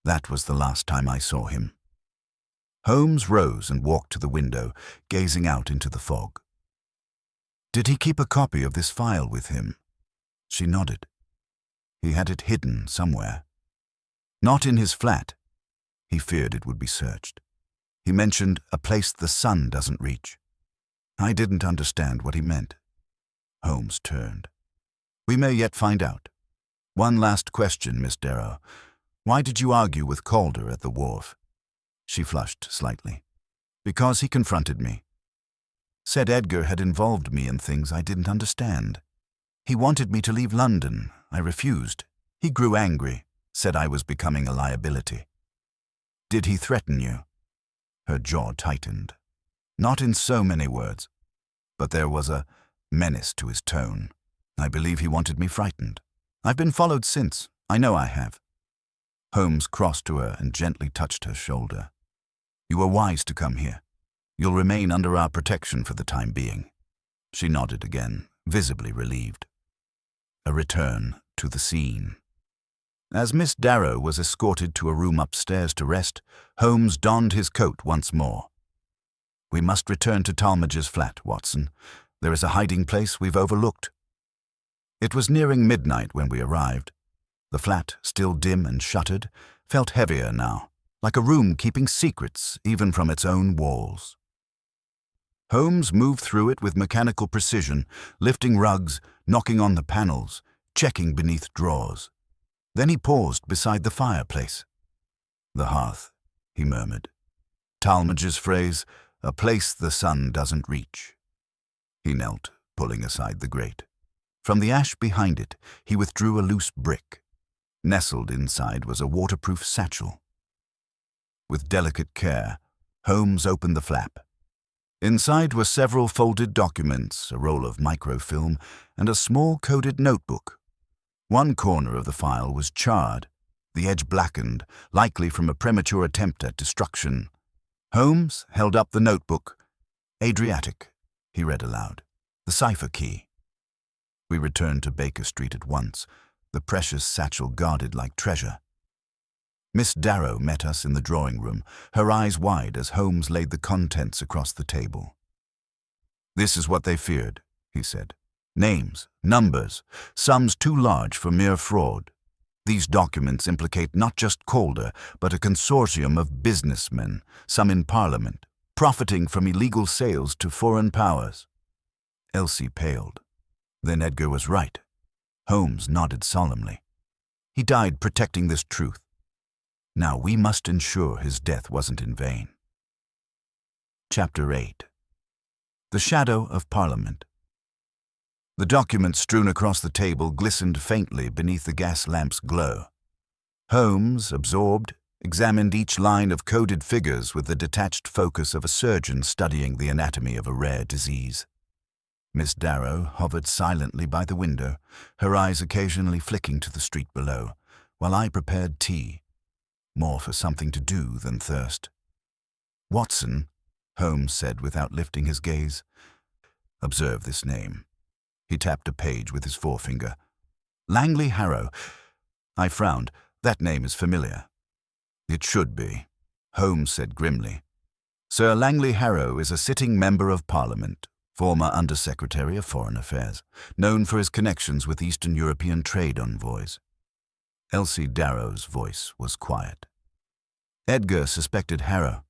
That was the last time I saw him." Holmes rose and walked to the window, gazing out into the fog. "Did he keep a copy of this file with him?" She nodded. "He had it hidden somewhere. Not in his flat. He feared it would be searched. He mentioned a place the sun doesn't reach." I didn't understand what he meant. Holmes turned. "We may yet find out. One last question, Miss Darrow. Why did you argue with Calder at the wharf?" She flushed slightly. "Because he confronted me. Said Edgar had involved me in things I didn't understand. He wanted me to leave London. I refused. He grew angry, said I was becoming a liability." "Did he threaten you?" Her jaw tightened. "Not in so many words, but there was a menace to his tone. I believe he wanted me frightened. I've been followed since. I know I have." Holmes crossed to her and gently touched her shoulder. "You were wise to come here. You'll remain under our protection for the time being." She nodded again, visibly relieved. A return to the scene. As Miss Darrow was escorted to a room upstairs to rest, Holmes donned his coat once more. "We must return to Talmadge's flat, Watson. There is a hiding place we've overlooked." It was nearing midnight when we arrived. The flat, still dim and shuttered, felt heavier now, like a room keeping secrets even from its own walls. Holmes moved through it with mechanical precision, lifting rugs, knocking on the panels, checking beneath drawers. Then he paused beside the fireplace. "The hearth," he murmured. "Talmage's phrase, a place the sun doesn't reach." He knelt, pulling aside the grate. From the ash behind it, he withdrew a loose brick. Nestled inside was a waterproof satchel. With delicate care, Holmes opened the flap. Inside were several folded documents, a roll of microfilm, and a small coded notebook. One corner of the file was charred, the edge blackened, likely from a premature attempt at destruction. Holmes held up the notebook. "Adriatic," he read aloud. "The cipher key." We returned to Baker Street at once, the precious satchel guarded like treasure. Miss Darrow met us in the drawing room, her eyes wide as Holmes laid the contents across the table. "This is what they feared," he said. "Names, numbers, sums too large for mere fraud. These documents implicate not just Calder, but a consortium of businessmen, some in Parliament, profiting from illegal sales to foreign powers." Elsie paled. Then Edgar was right. Holmes nodded solemnly. He died protecting this truth. Now we must ensure his death wasn't in vain. Chapter 8. The Shadow of Parliament. The documents strewn across the table glistened faintly beneath the gas lamp's glow. Holmes, absorbed, examined each line of coded figures with the detached focus of a surgeon studying the anatomy of a rare disease. Miss Darrow hovered silently by the window, her eyes occasionally flicking to the street below, while I prepared tea, more for something to do than thirst. "Watson," Holmes said without lifting his gaze. "Observe this name." He tapped a page with his forefinger. "Langley Harrow." I frowned. "That name is familiar." "It should be," Holmes said grimly. "Sir Langley Harrow is a sitting member of Parliament, former Under-Secretary of Foreign Affairs, known for his connections with Eastern European trade envoys." Elsie Darrow's voice was quiet. "Edgar suspected Harrow.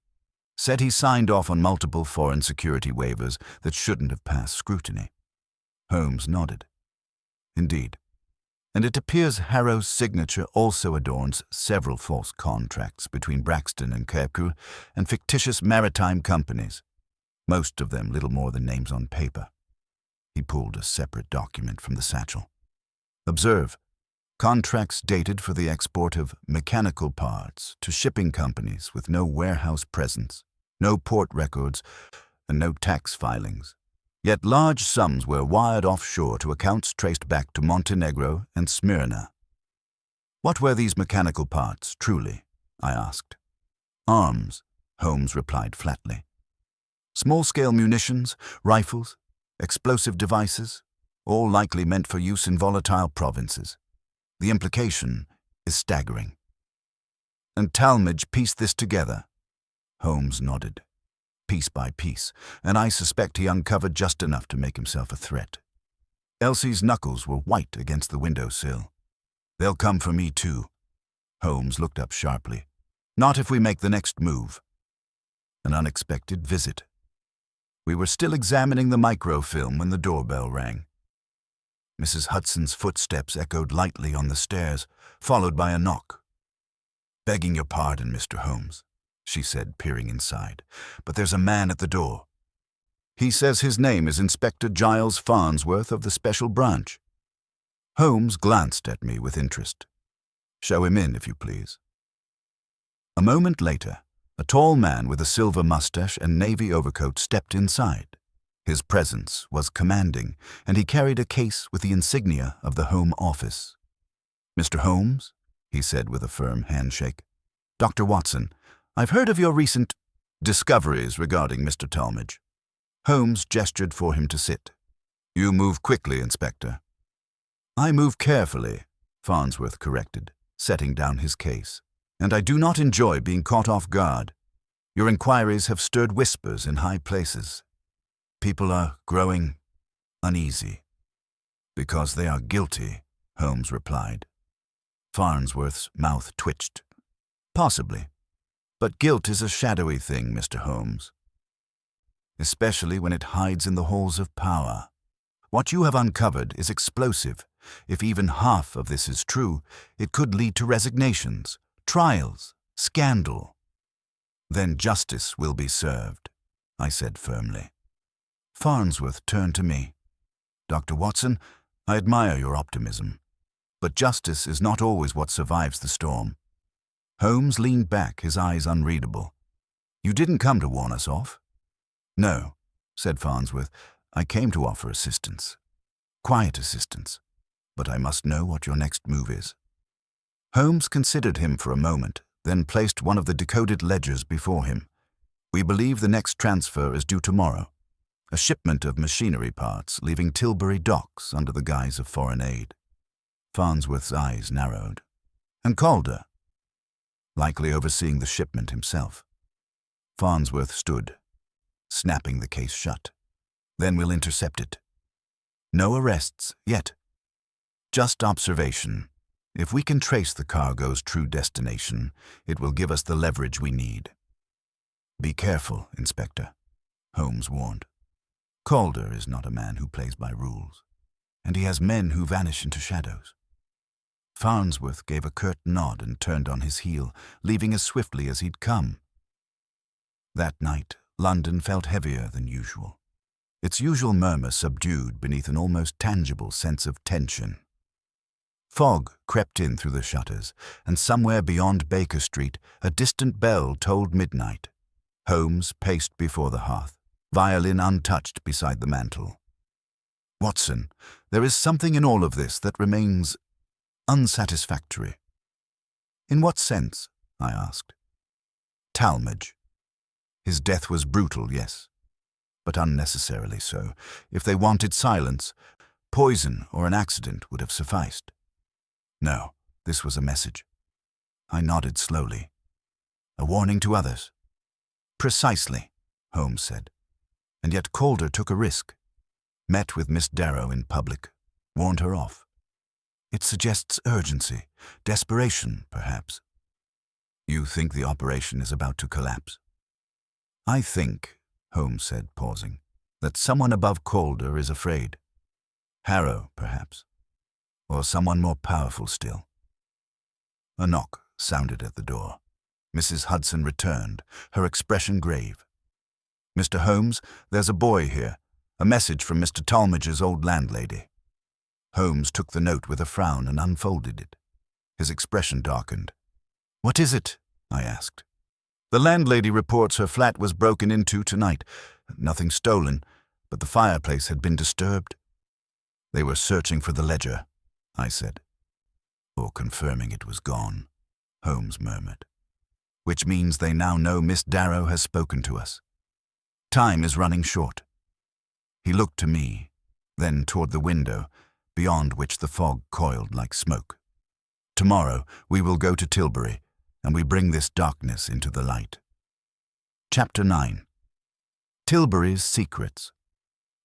Said he signed off on multiple foreign security waivers that shouldn't have passed scrutiny." Holmes nodded. "Indeed. And it appears Harrow's signature also adorns several false contracts between Braxton and Kirkwood and fictitious maritime companies, most of them little more than names on paper." He pulled a separate document from the satchel. "Observe. Contracts dated for the export of mechanical parts to shipping companies with no warehouse presence, no port records, and no tax filings. Yet large sums were wired offshore to accounts traced back to Montenegro and Smyrna." "What were these mechanical parts, truly?" I asked. "Arms," Holmes replied flatly. "Small-scale munitions, rifles, explosive devices, all likely meant for use in volatile provinces. The implication is staggering." "And Talmadge pieced this together?" Holmes nodded. "Piece by piece, and I suspect he uncovered just enough to make himself a threat." Elsie's knuckles were white against the windowsill. "They'll come for me too." Holmes looked up sharply. "Not if we make the next move." An unexpected visit. We were still examining the microfilm when the doorbell rang. Mrs. Hudson's footsteps echoed lightly on the stairs, followed by a knock. "Begging your pardon, Mr. Holmes," she said, peering inside, "but there's a man at the door. He says his name is Inspector Giles Farnsworth of the Special Branch." Holmes glanced at me with interest. "Show him in, if you please." A moment later, a tall man with a silver mustache and navy overcoat stepped inside. His presence was commanding, and he carried a case with the insignia of the Home Office. "Mr. Holmes," he said with a firm handshake. "Dr. Watson, I've heard of your recent discoveries regarding Mr. Talmadge." Holmes gestured for him to sit. "You move quickly, Inspector." "I move carefully," Farnsworth corrected, setting down his case. "And I do not enjoy being caught off guard. Your inquiries have stirred whispers in high places. People are growing uneasy." Because they are guilty, Holmes replied. Farnsworth's mouth twitched. Possibly. But guilt is a shadowy thing, Mr. Holmes. Especially when it hides in the halls of power. What you have uncovered is explosive. If even half of this is true, it could lead to resignations, trials, scandal. Then justice will be served, I said firmly. Farnsworth turned to me. Dr. Watson, I admire your optimism. But justice is not always what survives the storm. Holmes leaned back, his eyes unreadable. You didn't come to warn us off? No, said Farnsworth. I came to offer assistance. Quiet assistance. But I must know what your next move is. Holmes considered him for a moment, then placed one of the decoded ledgers before him. We believe the next transfer is due tomorrow. A shipment of machinery parts leaving Tilbury docks under the guise of foreign aid. Farnsworth's eyes narrowed. And Calder? Likely overseeing the shipment himself. Farnsworth stood, snapping the case shut. Then we'll intercept it. No arrests yet. Just observation. If we can trace the cargo's true destination, it will give us the leverage we need. Be careful, Inspector, Holmes warned. Calder is not a man who plays by rules, and he has men who vanish into shadows. Farnsworth gave a curt nod and turned on his heel, leaving as swiftly as he'd come. That night, London felt heavier than usual. Its usual murmur subdued beneath an almost tangible sense of tension. Fog crept in through the shutters, and somewhere beyond Baker Street, a distant bell tolled midnight. Holmes paced before the hearth, violin untouched beside the mantel. Watson, there is something in all of this that remains unsatisfactory. In what sense? I asked. Talmadge. His death was brutal, yes, but unnecessarily so. If they wanted silence, poison or an accident would have sufficed. No, this was a message. I nodded slowly. A warning to others. Precisely, Holmes said. And yet Calder took a risk. Met with Miss Darrow in public, warned her off. It suggests urgency, desperation, perhaps. You think the operation is about to collapse? I think, Holmes said, pausing, that someone above Calder is afraid. Harrow, perhaps. Or someone more powerful still. A knock sounded at the door. Mrs. Hudson returned, her expression grave. Mr. Holmes, there's a boy here. A message from Mr. Talmadge's old landlady. Holmes took the note with a frown and unfolded it. His expression darkened. What is it? I asked. The landlady reports her flat was broken into tonight. Nothing stolen, but the fireplace had been disturbed. They were searching for the ledger, I said. Or confirming it was gone, Holmes murmured. Which means they now know Miss Darrow has spoken to us. Time is running short. He looked to me, then toward the window, beyond which the fog coiled like smoke. Tomorrow we will go to Tilbury, and we bring this darkness into the light. Chapter 9. Tilbury's Secrets.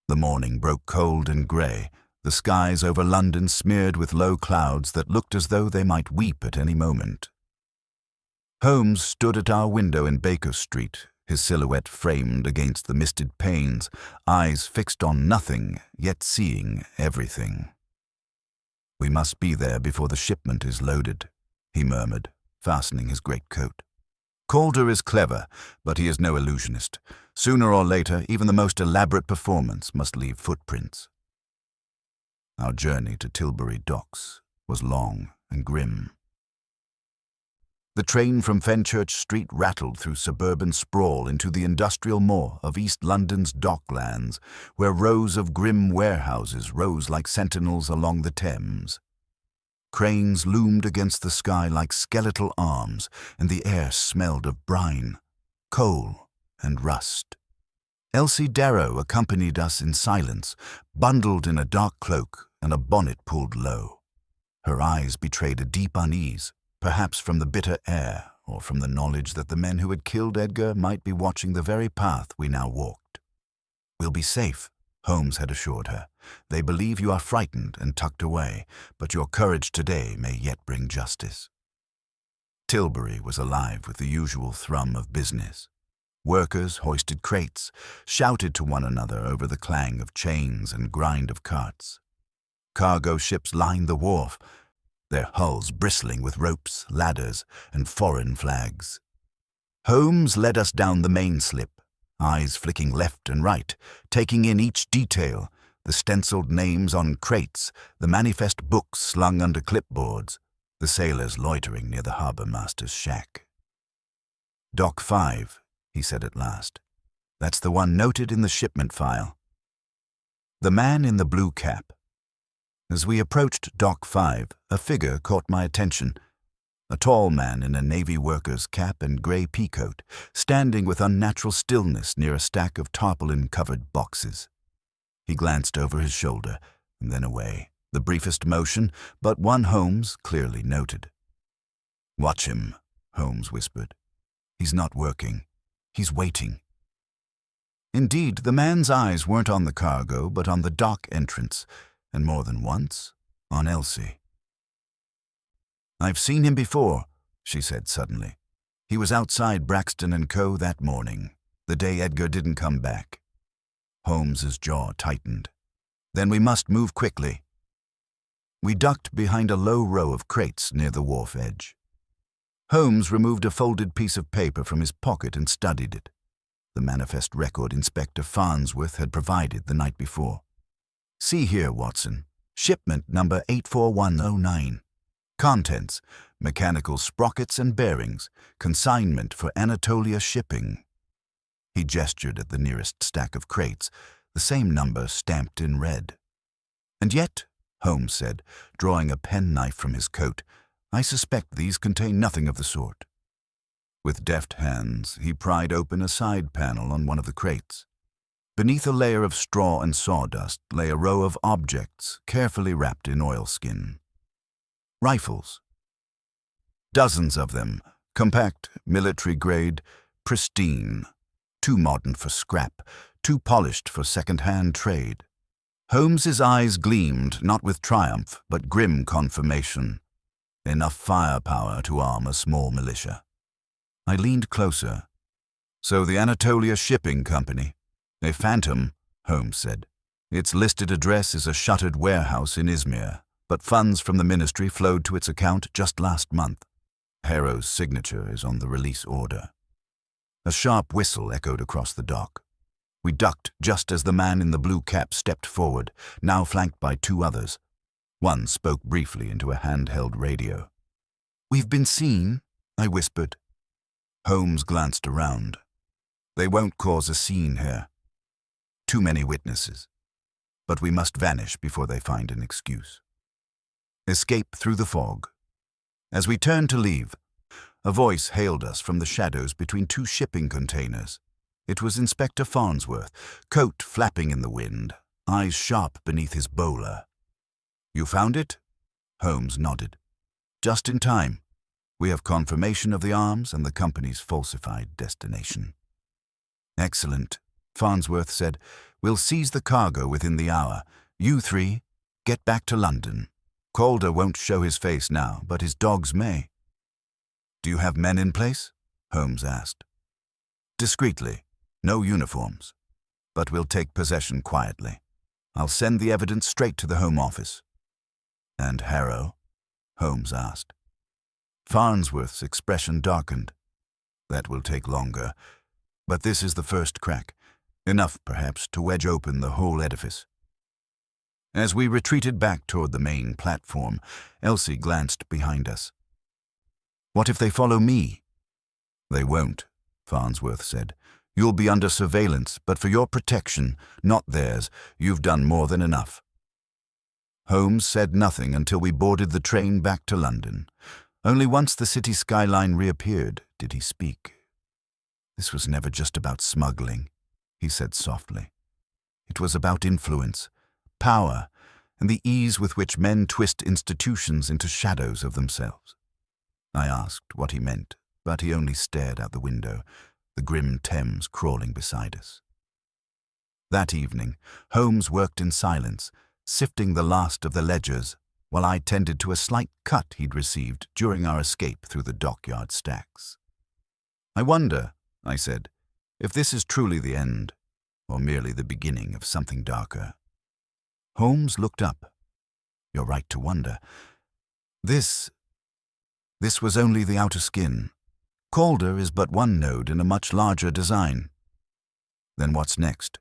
The morning broke cold and grey, the skies over London smeared with low clouds that looked as though they might weep at any moment. Holmes stood at our window in Baker Street, his silhouette framed against the misted panes, eyes fixed on nothing, yet seeing everything. We must be there before the shipment is loaded, he murmured, fastening his greatcoat. Calder is clever, but he is no illusionist. Sooner or later, even the most elaborate performance must leave footprints. Our journey to Tilbury docks was long and grim. The train from Fenchurch Street rattled through suburban sprawl into the industrial maw of East London's docklands, where rows of grim warehouses rose like sentinels along the Thames. Cranes loomed against the sky like skeletal arms, and the air smelled of brine, coal, and rust. Elsie Darrow accompanied us in silence, bundled in a dark cloak and a bonnet pulled low. Her eyes betrayed a deep unease, perhaps from the bitter air or from the knowledge that the men who had killed Edgar might be watching the very path we now walked. We'll be safe, Holmes had assured her. They believe you are frightened and tucked away, but your courage today may yet bring justice. Tilbury was alive with the usual thrum of business. Workers hoisted crates, shouted to one another over the clang of chains and grind of carts. Cargo ships lined the wharf, their hulls bristling with ropes, ladders, and foreign flags. Holmes led us down the main slip, eyes flicking left and right, taking in each detail, the stenciled names on crates, the manifest books slung under clipboards, the sailors loitering near the harbor master's shack. "Dock 5, he said at last. "That's the one noted in the shipment file." The man in the blue cap. As we approached Dock 5, a figure caught my attention. A tall man in a Navy worker's cap and grey peacoat, standing with unnatural stillness near a stack of tarpaulin-covered boxes. He glanced over his shoulder and then away, the briefest motion, but one Holmes clearly noted. "Watch him," Holmes whispered. "He's not working. He's waiting." Indeed, the man's eyes weren't on the cargo, but on the dock entrance, and more than once, on Elsie. "I've seen him before," she said suddenly. "He was outside Braxton & Co. that morning, the day Edgar didn't come back." Holmes's jaw tightened. "Then we must move quickly." We ducked behind a low row of crates near the wharf edge. Holmes removed a folded piece of paper from his pocket and studied it. The manifest record Inspector Farnsworth had provided the night before. "See here, Watson. Shipment number 84109. Contents: mechanical sprockets and bearings. Consignment for Anatolia Shipping." He gestured at the nearest stack of crates, the same number stamped in red. "And yet," Holmes said, drawing a penknife from his coat, "I suspect these contain nothing of the sort." With deft hands, he pried open a side panel on one of the crates. Beneath a layer of straw and sawdust lay a row of objects carefully wrapped in oilskin. Rifles. Dozens of them, compact, military-grade, pristine. Too modern for scrap, too polished for second-hand trade. Holmes's eyes gleamed, not with triumph, but grim confirmation. Enough firepower to arm a small militia. I leaned closer. "So the Anatolia Shipping Company. A phantom," Holmes said. "Its listed address is a shuttered warehouse in Izmir, but funds from the ministry flowed to its account just last month. Harrow's signature is on the release order." A sharp whistle echoed across the dock. We ducked just as the man in the blue cap stepped forward, now flanked by two others. One spoke briefly into a handheld radio. "We've been seen," I whispered. Holmes glanced around. "They won't cause a scene here. Too many witnesses. But we must vanish before they find an excuse." Escape through the fog. As we turned to leave, a voice hailed us from the shadows between two shipping containers. It was Inspector Farnsworth, coat flapping in the wind, eyes sharp beneath his bowler. "You found it?" Holmes nodded. "Just in time. We have confirmation of the arms and the company's falsified destination." "Excellent," Farnsworth said. "We'll seize the cargo within the hour. You three, get back to London. Calder won't show his face now, but his dogs may." "Do you have men in place?" Holmes asked. "Discreetly. No uniforms. But we'll take possession quietly. I'll send the evidence straight to the Home Office." "And Harrow?" Holmes asked. Farnsworth's expression darkened. "That will take longer. But this is the first crack. Enough, perhaps, to wedge open the whole edifice." As we retreated back toward the main platform, Elsie glanced behind us. "What if they follow me?" "They won't," Farnsworth said. "You'll be under surveillance, but for your protection, not theirs, you've done more than enough." Holmes said nothing until we boarded the train back to London. Only once the city skyline reappeared did he speak. "This was never just about smuggling," he said softly. "It was about influence, power, and the ease with which men twist institutions into shadows of themselves." I asked what he meant, but he only stared out the window, the grim Thames crawling beside us. That evening, Holmes worked in silence, sifting the last of the ledgers, while I tended to a slight cut he'd received during our escape through the dockyard stacks. "I wonder," I said, "if this is truly the end, or merely the beginning of something darker." Holmes looked up. "You're right to wonder. This was only the outer skin. Calder is but one node in a much larger design." "Then what's next?"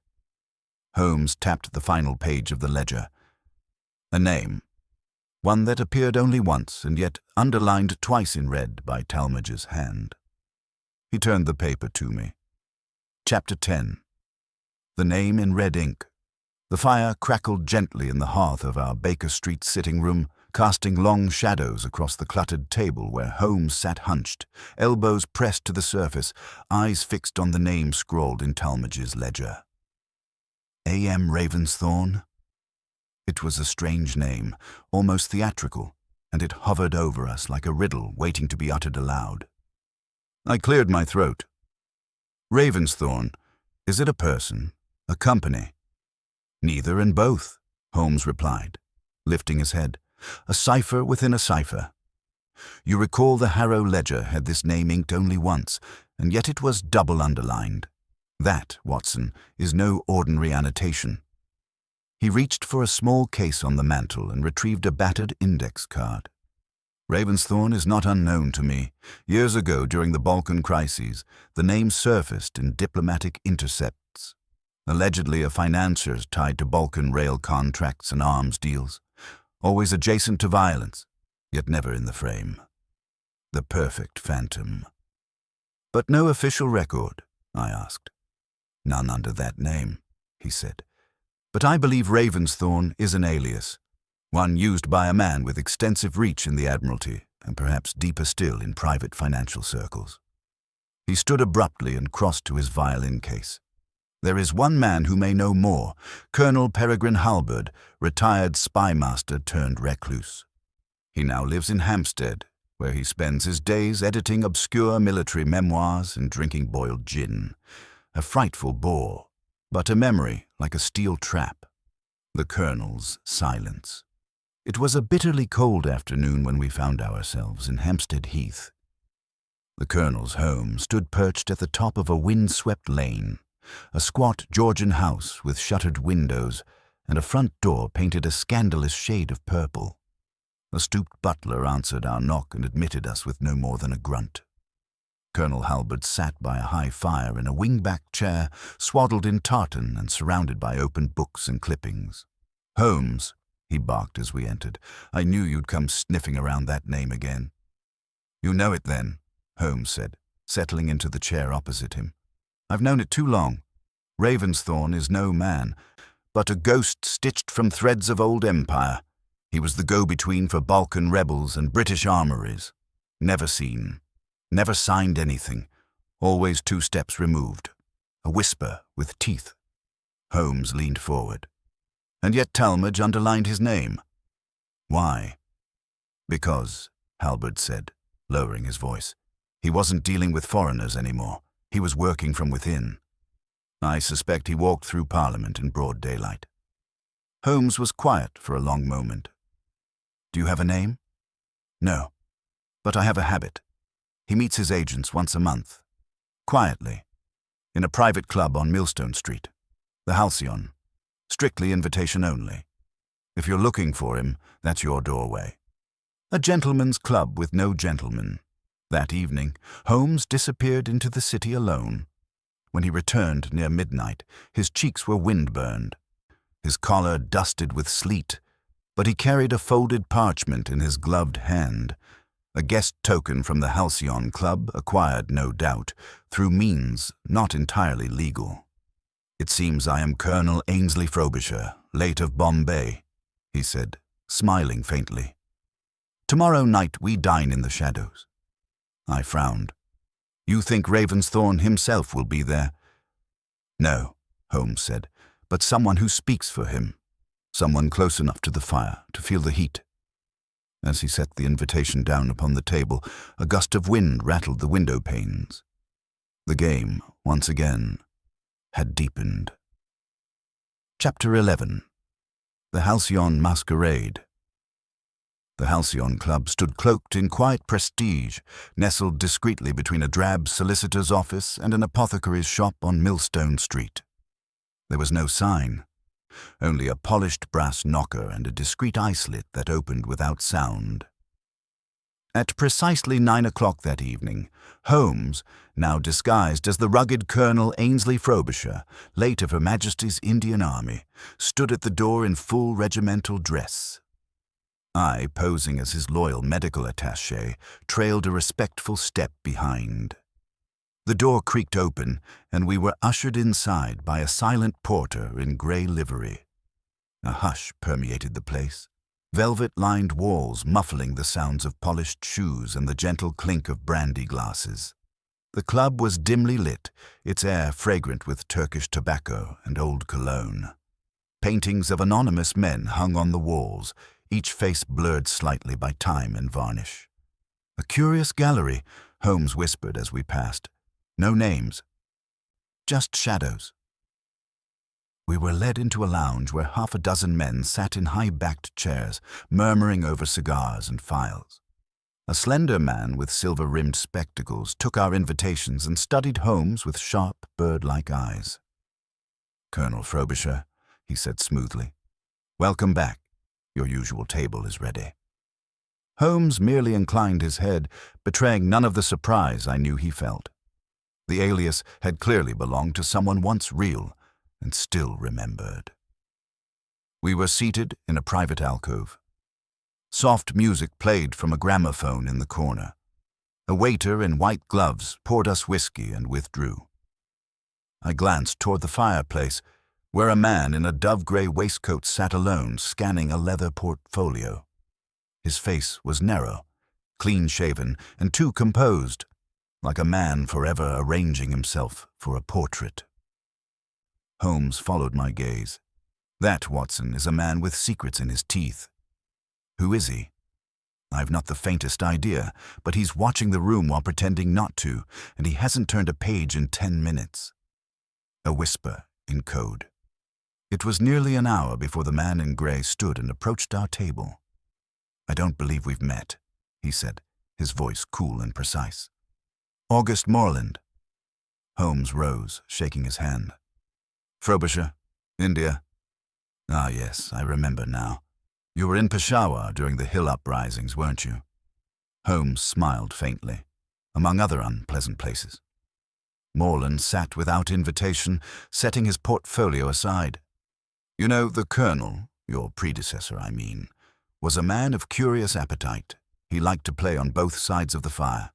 Holmes tapped the final page of the ledger. "A name. One that appeared only once, and yet underlined twice in red by Talmadge's hand." He turned the paper to me. Chapter 10. The name in red ink. The fire crackled gently in the hearth of our Baker Street sitting room, casting long shadows across the cluttered table where Holmes sat hunched, elbows pressed to the surface, eyes fixed on the name scrawled in Talmadge's ledger. A.M. Ravensthorne? It was a strange name, almost theatrical, and it hovered over us like a riddle waiting to be uttered aloud. I cleared my throat. "Ravensthorne, is it a person, a company?" "Neither and both," Holmes replied, lifting his head. "A cipher within a cipher. You recall the Harrow ledger had this name inked only once, and yet it was double underlined. That, Watson, is no ordinary annotation." He reached for a small case on the mantel and retrieved a battered index card. "Ravensthorne is not unknown to me. Years ago, during the Balkan crises, the name surfaced in diplomatic intercepts. Allegedly a financier tied to Balkan rail contracts and arms deals, always adjacent to violence, yet never in the frame. The perfect phantom." "But no official record?" I asked. "None under that name," he said. "But I believe Ravensthorne is an alias, one used by a man with extensive reach in the Admiralty, and perhaps deeper still in private financial circles." He stood abruptly and crossed to his violin case. "There is one man who may know more, Colonel Peregrine Halberd, retired spymaster turned recluse. He now lives in Hampstead, where he spends his days editing obscure military memoirs and drinking boiled gin. A frightful bore, but a memory like a steel trap." The Colonel's silence. It was a bitterly cold afternoon when we found ourselves in Hampstead Heath. The Colonel's home stood perched at the top of a wind-swept lane, a squat Georgian house with shuttered windows and a front door painted a scandalous shade of purple. A stooped butler answered our knock and admitted us with no more than a grunt. Colonel Halberd sat by a high fire in a wing-back chair, swaddled in tartan and surrounded by open books and clippings. "Holmes," he barked as we entered, "I knew you'd come sniffing around that name again." "You know it then," Holmes said, settling into the chair opposite him. "I've known it too long. Ravensthorne is no man, but a ghost stitched from threads of old empire. He was the go-between for Balkan rebels and British armories. Never seen, never signed anything, always 2 steps removed. A whisper with teeth." Holmes leaned forward. "And yet Talmadge underlined his name." "Why?" "Because," Halberd said, lowering his voice, "he wasn't dealing with foreigners anymore. He was working from within. I suspect he walked through Parliament in broad daylight." Holmes was quiet for a long moment. "Do you have a name?" "No, but I have a habit. He meets his agents once a month. Quietly. In a private club on Millstone Street. The Halcyon. Strictly invitation only. If you're looking for him, that's your doorway. A gentleman's club with no gentlemen. That evening, Holmes disappeared into the city alone. When he returned near midnight, his cheeks were wind-burned, his collar dusted with sleet, but he carried a folded parchment in his gloved hand, a guest token from the Halcyon Club, acquired, no doubt, through means not entirely legal. "It seems I am Colonel Ainsley Frobisher, late of Bombay," he said, smiling faintly. "Tomorrow night we dine in the shadows." I frowned. "You think Ravensthorne himself will be there?" "No," Holmes said, "but someone who speaks for him. Someone close enough to the fire to feel the heat." As he set the invitation down upon the table, a gust of wind rattled the window panes. The game, once again, had deepened. Chapter 11. The Halcyon Masquerade. The Halcyon Club stood cloaked in quiet prestige, nestled discreetly between a drab solicitor's office and an apothecary's shop on Millstone Street. There was no sign, only a polished brass knocker and a discreet eye-slit that opened without sound. At precisely 9 o'clock that evening, Holmes, now disguised as the rugged Colonel Ainsley Frobisher, late of Her Majesty's Indian Army, stood at the door in full regimental dress. I, posing as his loyal medical attaché, trailed a respectful step behind. The door creaked open, and we were ushered inside by a silent porter in grey livery. A hush permeated the place, velvet-lined walls muffling the sounds of polished shoes and the gentle clink of brandy glasses. The club was dimly lit, its air fragrant with Turkish tobacco and old cologne. Paintings of anonymous men hung on the walls, each face blurred slightly by time and varnish. "A curious gallery," Holmes whispered as we passed. "No names. Just shadows." We were led into a lounge where half a dozen men sat in high-backed chairs, murmuring over cigars and files. A slender man with silver-rimmed spectacles took our invitations and studied Holmes with sharp, bird-like eyes. "Colonel Frobisher," he said smoothly, "welcome back. Your usual table is ready." Holmes merely inclined his head, betraying none of the surprise I knew he felt. The alias had clearly belonged to someone once real and still remembered. We were seated in a private alcove. Soft music played from a gramophone in the corner. A waiter in white gloves poured us whiskey and withdrew. I glanced toward the fireplace, where a man in a dove-gray waistcoat sat alone, scanning a leather portfolio. His face was narrow, clean-shaven, and too composed, like a man forever arranging himself for a portrait. Holmes followed my gaze. "That, Watson, is a man with secrets in his teeth." "Who is he?" "I've not the faintest idea, but he's watching the room while pretending not to, and he hasn't turned a page in 10 minutes. A whisper in code. It was nearly an hour before the man in grey stood and approached our table. "I don't believe we've met," he said, his voice cool and precise. "August Morland." Holmes rose, shaking his hand. "Frobisher, India. Ah, yes, I remember now. You were in Peshawar during the hill uprisings, weren't you?" Holmes smiled faintly, among other unpleasant places. Morland sat without invitation, setting his portfolio aside. "You know, the Colonel, your predecessor, I mean, was a man of curious appetite. He liked to play on both sides of the fire."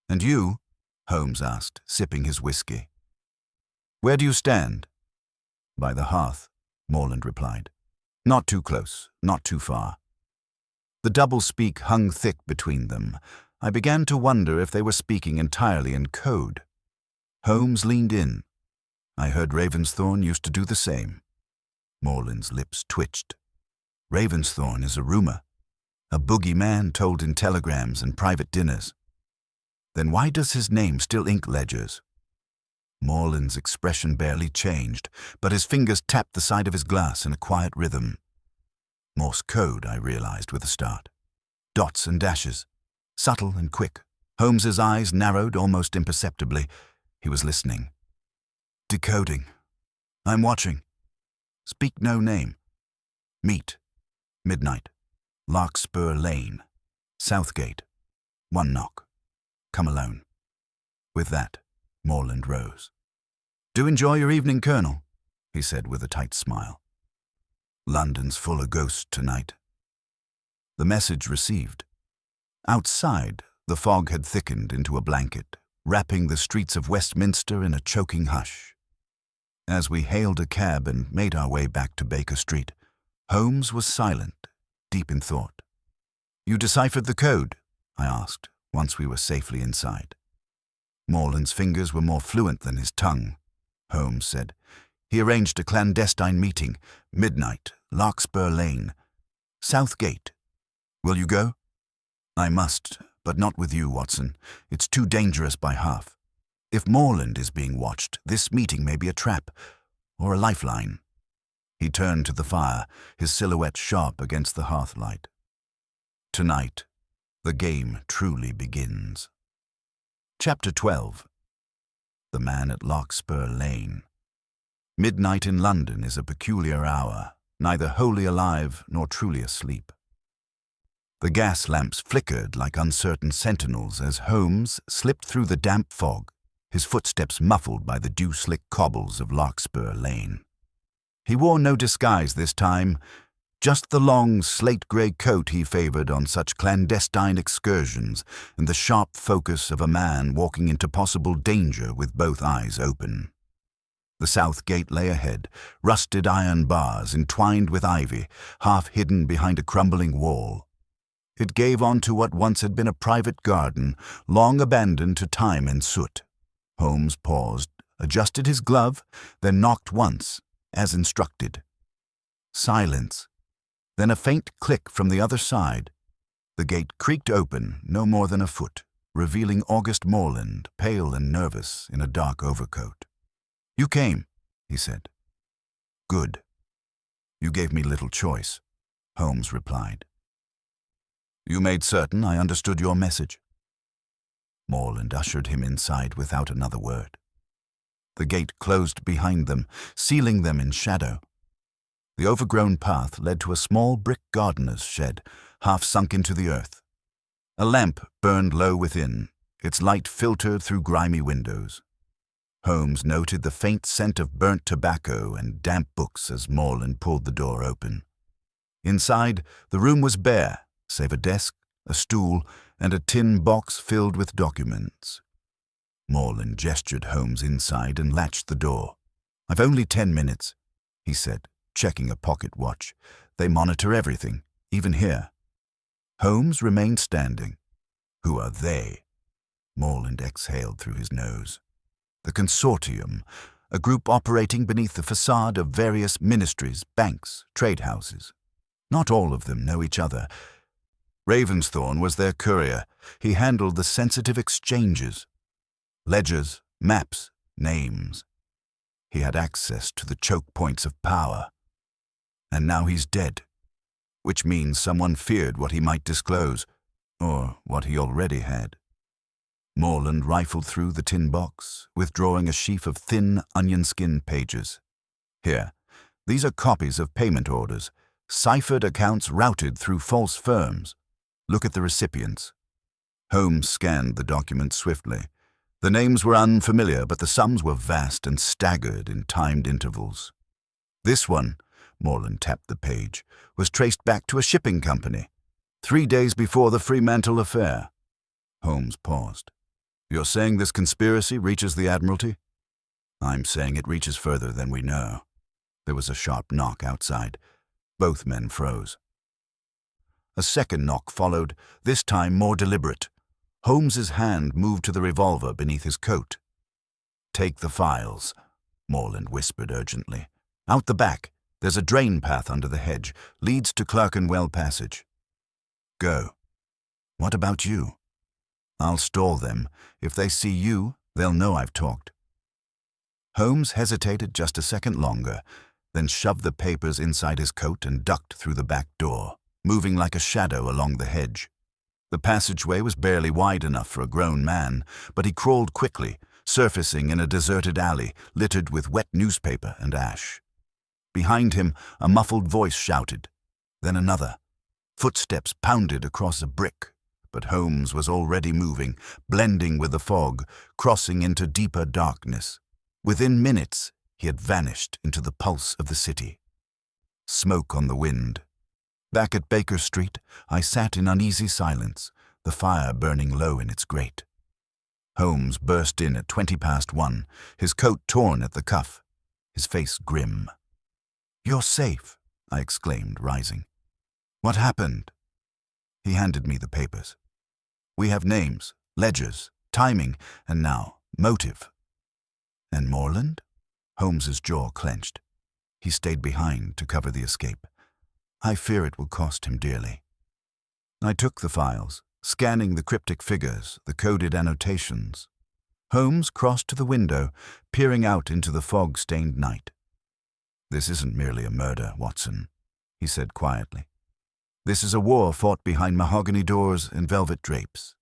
"And you?" Holmes asked, sipping his whiskey. "Where do you stand?" "By the hearth," Morland replied. "Not too close, not too far." The double-speak hung thick between them. I began to wonder if they were speaking entirely in code. Holmes leaned in. "I heard Ravensthorne used to do the same." Morland's lips twitched. "Ravensthorne is a rumor. A boogeyman told in telegrams and private dinners." "Then why does his name still ink ledgers?" Morland's expression barely changed, but his fingers tapped the side of his glass in a quiet rhythm. Morse code, I realized with a start. Dots and dashes, subtle and quick. Holmes's eyes narrowed almost imperceptibly. He was listening. "Decoding. I'm watching. Speak no name. Meet. Midnight. Larkspur Lane. Southgate. 1 knock. Come alone." With that, Morland rose. "Do enjoy your evening, Colonel," he said with a tight smile. "London's full of ghosts tonight." The message received. Outside, the fog had thickened into a blanket, wrapping the streets of Westminster in a choking hush. As we hailed a cab and made our way back to Baker Street, Holmes was silent, deep in thought. "You deciphered the code?" I asked, once we were safely inside. Morland's fingers were more fluent than his tongue, Holmes said. "He arranged a clandestine meeting, midnight, Larkspur Lane. Southgate. Will you go?" "I must, but not with you, Watson. It's too dangerous by half. If Morland is being watched, this meeting may be a trap, or a lifeline." He turned to the fire, his silhouette sharp against the hearthlight. Tonight, the game truly begins. Chapter 12. The Man at Larkspur Lane. Midnight in London is a peculiar hour, neither wholly alive nor truly asleep. The gas lamps flickered like uncertain sentinels as Holmes slipped through the damp fog, his footsteps muffled by the dew-slick cobbles of Larkspur Lane. He wore no disguise this time, just the long slate-grey coat he favoured on such clandestine excursions and the sharp focus of a man walking into possible danger with both eyes open. The south gate lay ahead, rusted iron bars entwined with ivy, half hidden behind a crumbling wall. It gave onto what once had been a private garden, long abandoned to time and soot. Holmes paused, adjusted his glove, then knocked once, as instructed. Silence. Then a faint click from the other side. The gate creaked open, no more than a foot, revealing August Morland, pale and nervous, in a dark overcoat. "You came," he said. "Good. You gave me little choice," Holmes replied. "You made certain I understood your message." Morland ushered him inside without another word. The gate closed behind them, sealing them in shadow. The overgrown path led to a small brick gardener's shed, half sunk into the earth. A lamp burned low within, its light filtered through grimy windows. Holmes noted the faint scent of burnt tobacco and damp books as Morland pulled the door open. Inside, the room was bare, save a desk, a stool, and a tin box filled with documents. Morland gestured Holmes inside and latched the door. "I've only 10 minutes, he said, checking a pocket watch. "They monitor everything, even here." Holmes remained standing. "Who are they?" Morland exhaled through his nose. "The Consortium, a group operating beneath the facade of various ministries, banks, trade houses. Not all of them know each other. Ravensthorne was their courier. He handled the sensitive exchanges. Ledgers, maps, names. He had access to the choke points of power. And now he's dead, which means someone feared what he might disclose, or what he already had." Morland rifled through the tin box, withdrawing a sheaf of thin, onion-skin pages. "Here, these are copies of payment orders, ciphered accounts routed through false firms. Look at the recipients." Holmes scanned the documents swiftly. The names were unfamiliar, but the sums were vast and staggered in timed intervals. "This one," Morland tapped the page, "was traced back to a shipping company, 3 days before the Fremantle affair." Holmes paused. "You're saying this conspiracy reaches the Admiralty?" "I'm saying it reaches further than we know." There was a sharp knock outside. Both men froze. A second knock followed, this time more deliberate. Holmes's hand moved to the revolver beneath his coat. "Take the files," Morland whispered urgently. "Out the back. There's a drain path under the hedge. Leads to Clerkenwell Passage. Go." "What about you?" "I'll stall them. If they see you, they'll know I've talked." Holmes hesitated just a second longer, then shoved the papers inside his coat and ducked through the back door, moving like a shadow along the hedge. The passageway was barely wide enough for a grown man, but he crawled quickly, surfacing in a deserted alley littered with wet newspaper and ash. Behind him, a muffled voice shouted. Then another. Footsteps pounded across a brick, but Holmes was already moving, blending with the fog, crossing into deeper darkness. Within minutes, he had vanished into the pulse of the city. Smoke on the wind. Back at Baker Street, I sat in uneasy silence, the fire burning low in its grate. Holmes burst in at 1:20, his coat torn at the cuff, his face grim. "You're safe," I exclaimed, rising. "What happened?" He handed me the papers. "We have names, ledgers, timing, and now motive." "And Morland?" Holmes's jaw clenched. He stayed behind to cover the escape. "I fear it will cost him dearly." I took the files, scanning the cryptic figures, the coded annotations. Holmes crossed to the window, peering out into the fog-stained night. "This isn't merely a murder, Watson," he said quietly. "This is a war fought behind mahogany doors and velvet drapes."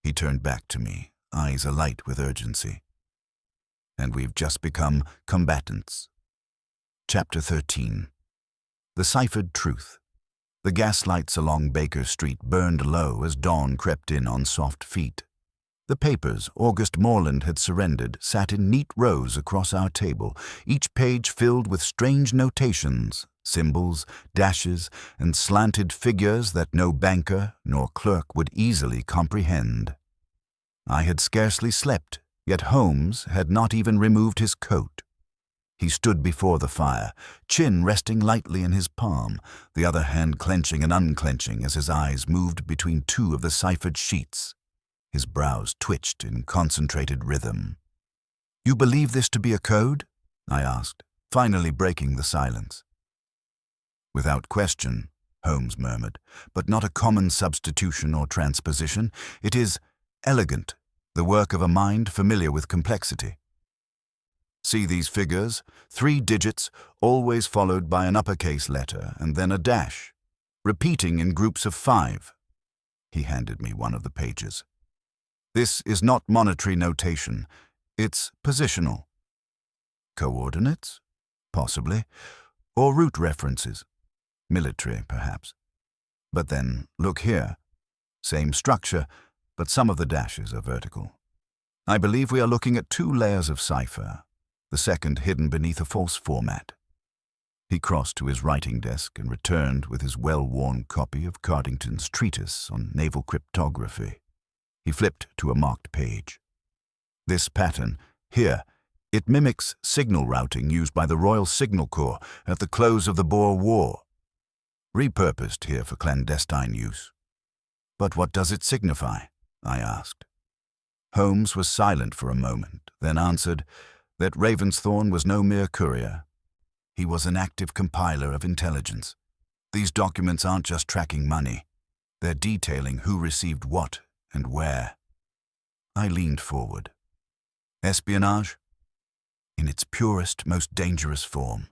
He turned back to me, eyes alight with urgency. "And we've just become combatants." Chapter 13. The Ciphered Truth. The gaslights along Baker Street burned low as dawn crept in on soft feet. The papers August Morland had surrendered sat in neat rows across our table, each page filled with strange notations, symbols, dashes, and slanted figures that no banker nor clerk would easily comprehend. I had scarcely slept, yet Holmes had not even removed his coat. He stood before the fire, chin resting lightly in his palm, the other hand clenching and unclenching as his eyes moved between two of the ciphered sheets. His brows twitched in concentrated rhythm. "You believe this to be a code?" I asked, finally breaking the silence. "Without question," Holmes murmured, "but not a common substitution or transposition. It is elegant, the work of a mind familiar with complexity. See these figures? 3 digits, always followed by an uppercase letter and then a dash, repeating in groups of 5. He handed me one of the pages. "This is not monetary notation. It's positional." "Coordinates? Possibly. Or route references. Military, perhaps. But then, look here. Same structure, but some of the dashes are vertical. I believe we are looking at 2 layers of cipher, the second hidden beneath a false format." He crossed to his writing desk and returned with his well-worn copy of Cardington's treatise on naval cryptography. He flipped to a marked page. "This pattern, here, it mimics signal routing used by the Royal Signal Corps at the close of the Boer War. Repurposed here for clandestine use." "But what does it signify?" I asked. Holmes was silent for a moment, then answered that Ravensthorn was no mere courier. He was an active compiler of intelligence. These documents aren't just tracking money. They're detailing who received what and where. I leaned forward. "Espionage? In its purest, most dangerous form."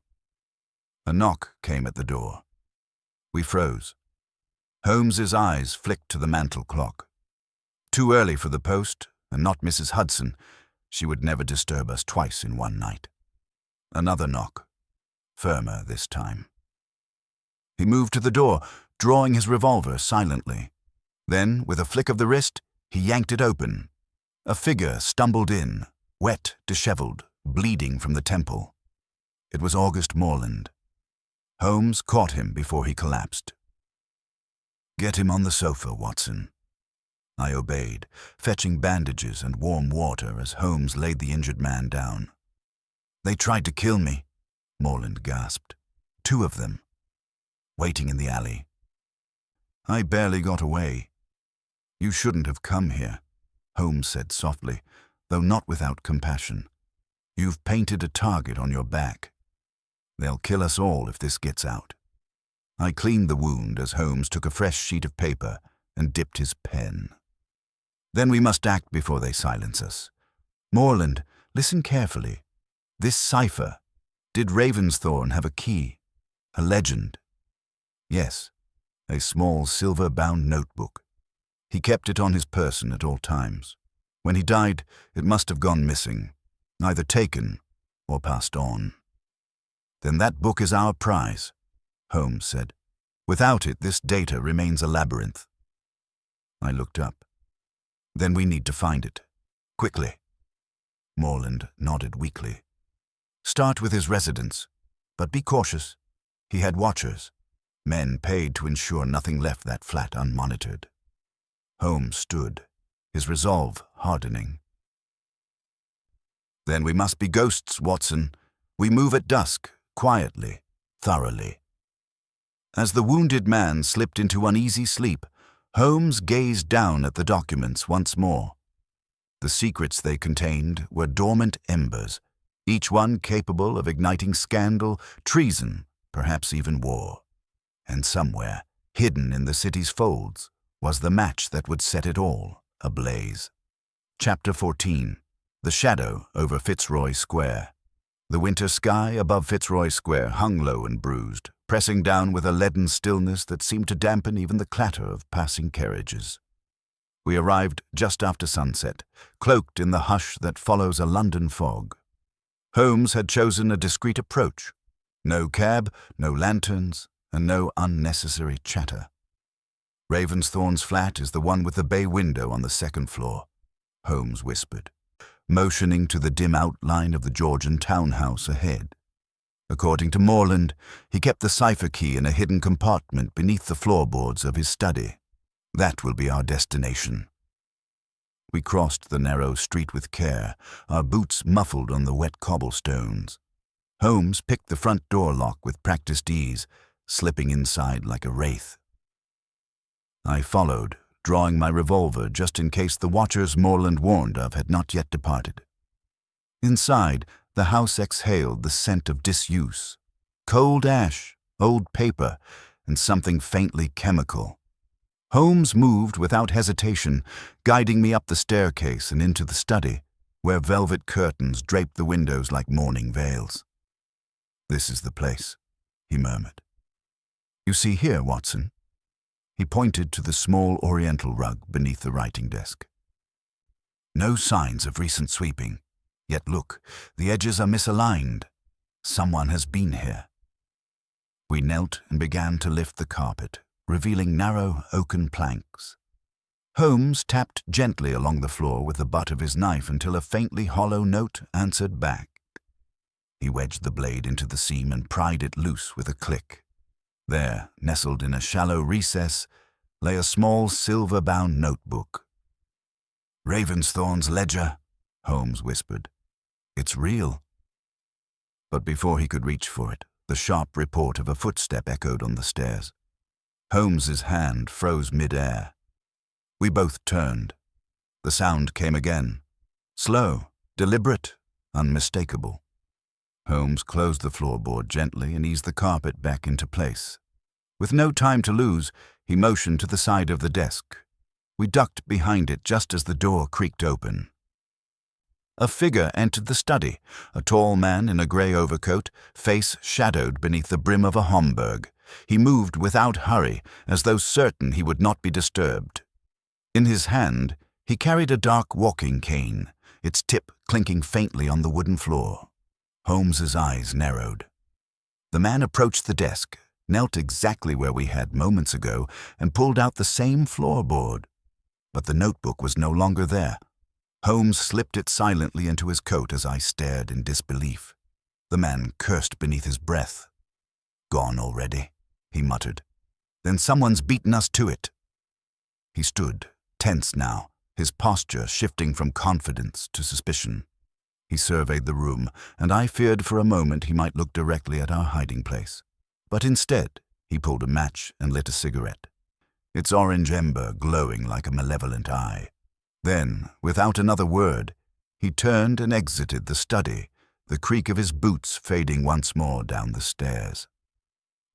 A knock came at the door. We froze. Holmes's eyes flicked to the mantel clock. Too early for the post, and not Mrs. Hudson. She would never disturb us twice in one night. Another knock, firmer this time. He moved to the door, drawing his revolver silently. Then, with a flick of the wrist, he yanked it open. A figure stumbled in, wet, disheveled, bleeding from the temple. It was August Morland. Holmes caught him before he collapsed. "Get him on the sofa, Watson." I obeyed, fetching bandages and warm water as Holmes laid the injured man down. "They tried to kill me," Morland gasped. "2 of them. Waiting in the alley. I barely got away." "You shouldn't have come here," Holmes said softly, though not without compassion. "You've painted a target on your back. They'll kill us all if this gets out." I cleaned the wound as Holmes took a fresh sheet of paper and dipped his pen. "Then we must act before they silence us. Morland, listen carefully. This cipher, did Ravensthorn have a key? A legend?" "Yes, a small silver-bound notebook. He kept it on his person at all times. When he died, it must have gone missing, either taken or passed on." "Then that book is our prize," Holmes said. "Without it, this data remains a labyrinth." I looked up. "Then we need to find it. Quickly." Morland nodded weakly. "Start with his residence, but be cautious. He had watchers, men paid to ensure nothing left that flat unmonitored." Holmes stood, his resolve hardening. "Then we must be ghosts, Watson. We move at dusk, quietly, thoroughly." As the wounded man slipped into uneasy sleep, Holmes gazed down at the documents once more. The secrets they contained were dormant embers, each one capable of igniting scandal, treason, perhaps even war. And somewhere, hidden in the city's folds, was the match that would set it all ablaze. Chapter 14. The Shadow over Fitzroy Square. The winter sky above Fitzroy Square hung low and bruised, pressing down with a leaden stillness that seemed to dampen even the clatter of passing carriages. We arrived just after sunset, cloaked in the hush that follows a London fog. Holmes had chosen a discreet approach. No cab, no lanterns, and no unnecessary chatter. Ravensthorne's flat is the one with the bay window on the second floor, Holmes whispered, motioning to the dim outline of the Georgian townhouse ahead. According to Morland, he kept the cipher key in a hidden compartment beneath the floorboards of his study. That will be our destination. We crossed the narrow street with care, our boots muffled on the wet cobblestones. Holmes picked the front door lock with practiced ease, slipping inside like a wraith. I followed, drawing my revolver just in case the watchers Morland warned of had not yet departed. Inside, the house exhaled the scent of disuse, cold ash, old paper, and something faintly chemical. Holmes moved without hesitation, guiding me up the staircase and into the study, where velvet curtains draped the windows like mourning veils. "This is the place," he murmured. "You see here, Watson?" He pointed to the small oriental rug beneath the writing desk. "No signs of recent sweeping. Yet look, the edges are misaligned. Someone has been here." We knelt and began to lift the carpet, revealing narrow oaken planks. Holmes tapped gently along the floor with the butt of his knife until a faintly hollow note answered back. He wedged the blade into the seam and pried it loose with a click. There, nestled in a shallow recess, lay a small silver-bound notebook. "Ravensthorne's ledger," Holmes whispered. "It's real." But before he could reach for it, the sharp report of a footstep echoed on the stairs. Holmes's hand froze mid-air. We both turned. The sound came again. Slow, deliberate, unmistakable. Holmes closed the floorboard gently and eased the carpet back into place. With no time to lose, he motioned to the side of the desk. We ducked behind it just as the door creaked open. A figure entered the study, a tall man in a grey overcoat, face shadowed beneath the brim of a Homburg. He moved without hurry, as though certain he would not be disturbed. In his hand, he carried a dark walking cane, its tip clinking faintly on the wooden floor. Holmes's eyes narrowed. The man approached the desk, knelt exactly where we had moments ago, and pulled out the same floorboard. But the notebook was no longer there. Holmes slipped it silently into his coat as I stared in disbelief. The man cursed beneath his breath. "Gone already," he muttered. "Then someone's beaten us to it." He stood, tense now, his posture shifting from confidence to suspicion. He surveyed the room, and I feared for a moment he might look directly at our hiding place. But instead, he pulled a match and lit a cigarette, its orange ember glowing like a malevolent eye. Then, without another word, he turned and exited the study, the creak of his boots fading once more down the stairs.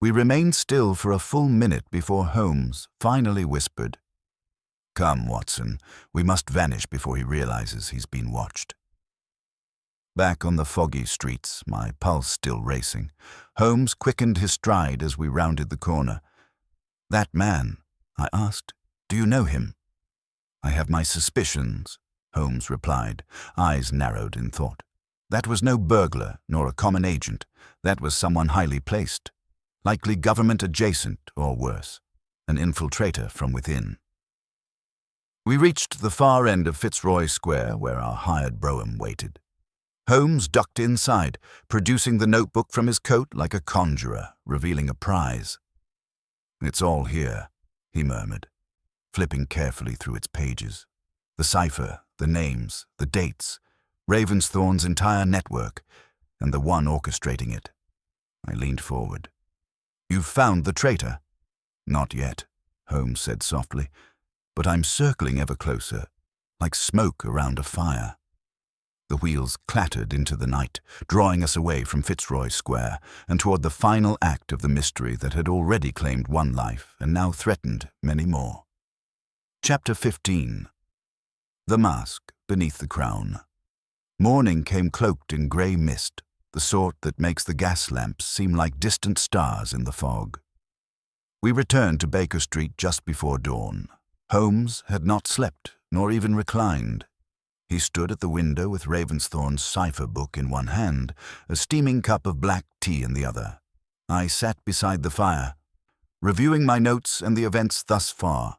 We remained still for a full minute before Holmes finally whispered, "Come, Watson, we must vanish before he realizes he's been watched." Back on the foggy streets, my pulse still racing, Holmes quickened his stride as we rounded the corner. "That man," I asked, "do you know him?" "I have my suspicions," Holmes replied, eyes narrowed in thought. "That was no burglar nor a common agent. That was someone highly placed, likely government adjacent or worse, an infiltrator from within." We reached the far end of Fitzroy Square where our hired brougham waited. Holmes ducked inside, producing the notebook from his coat like a conjurer, revealing a prize. "It's all here," he murmured, flipping carefully through its pages. The cipher, the names, the dates, Ravensthorne's entire network, and the one orchestrating it. I leaned forward. "You've found the traitor?" "Not yet," Holmes said softly, "but I'm circling ever closer, like smoke around a fire." The wheels clattered into the night, drawing us away from Fitzroy Square and toward the final act of the mystery that had already claimed one life and now threatened many more. Chapter 15. The Mask Beneath the Crown. Morning came cloaked in grey mist. the sort that makes the gas lamps seem like distant stars in the fog. We returned to Baker Street just before dawn. Holmes had not slept, nor even reclined. He stood at the window with Ravensthorne's cipher book in one hand, a steaming cup of black tea in the other. I sat beside the fire, reviewing my notes and the events thus far.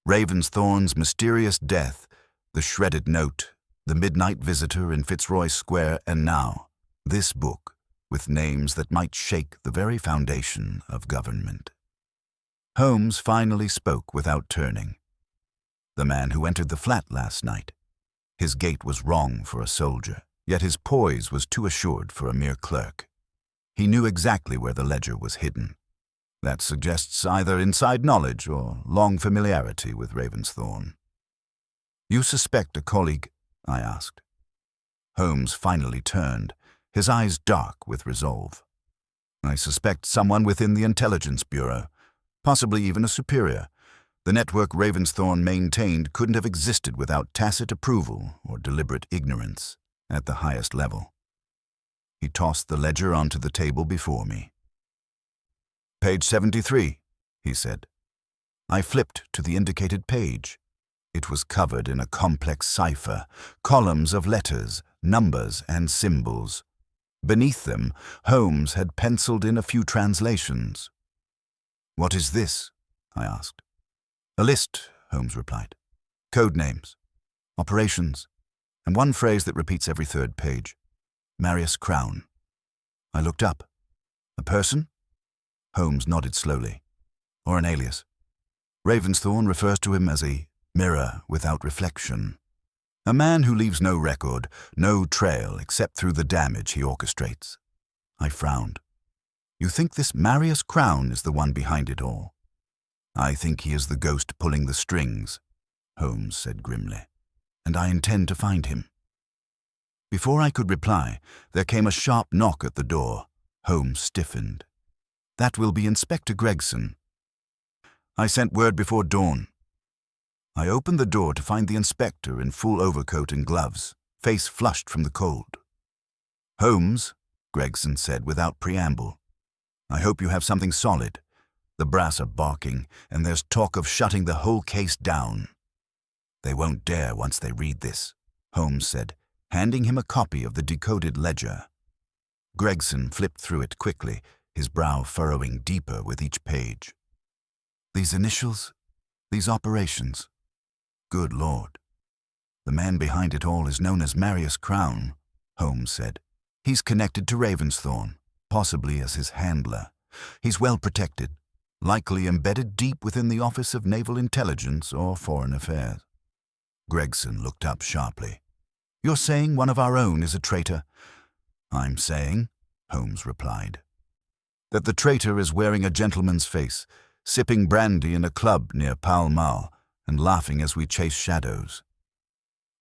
Ravensthorne's mysterious death, the shredded note, the midnight visitor in Fitzroy Square, and now this book, with names that might shake the very foundation of government. Holmes finally spoke without turning. The man who entered the flat last night. His gait was wrong for a soldier, yet his poise was too assured for a mere clerk. He knew exactly where the ledger was hidden. That suggests either inside knowledge or long familiarity with Ravensthorne. "You suspect a colleague?" I asked. Holmes finally turned, his eyes dark with resolve. "I suspect someone within the Intelligence Bureau, possibly even a superior. The network Ravensthorne maintained couldn't have existed without tacit approval or deliberate ignorance at the highest level." He tossed the ledger onto the table before me. "Page 73, he said. I flipped to the indicated page. It was covered in a complex cipher, columns of letters, numbers, and symbols. Beneath them, Holmes had penciled in a few translations. "What is this?" I asked. "A list," Holmes replied. "Code names, operations, and one phrase that repeats every third page. Marius Crown." I looked up. "A person?" Holmes nodded slowly. "Or an alias. Ravensthorne refers to him as a mirror without reflection. A man who leaves no record, no trail except through the damage he orchestrates." I frowned. "You think this Marius Crown is the one behind it all?" "I think he is the ghost pulling the strings," Holmes said grimly, "and I intend to find him." Before I could reply, there came a sharp knock at the door. Holmes stiffened. "That will be Inspector Gregson." "I sent word before dawn." I opened the door to find the inspector in full overcoat and gloves, face flushed from the cold. "Holmes," Gregson said without preamble, "I hope you have something solid. The brass are barking, and there's talk of shutting the whole case down." "They won't dare once they read this," Holmes said, handing him a copy of the decoded ledger. Gregson flipped through it quickly, his brow furrowing deeper with each page. "These initials, these operations. Good Lord. The man behind it all is known as Marius Crown," Holmes said. "He's connected to Ravensthorne, possibly as his handler. He's well protected, likely embedded deep within the Office of Naval Intelligence or Foreign Affairs." Gregson looked up sharply. "You're saying one of our own is a traitor?" "I'm saying," Holmes replied, "that the traitor is wearing a gentleman's face, sipping brandy in a club near Pall Mall, and laughing as we chase shadows."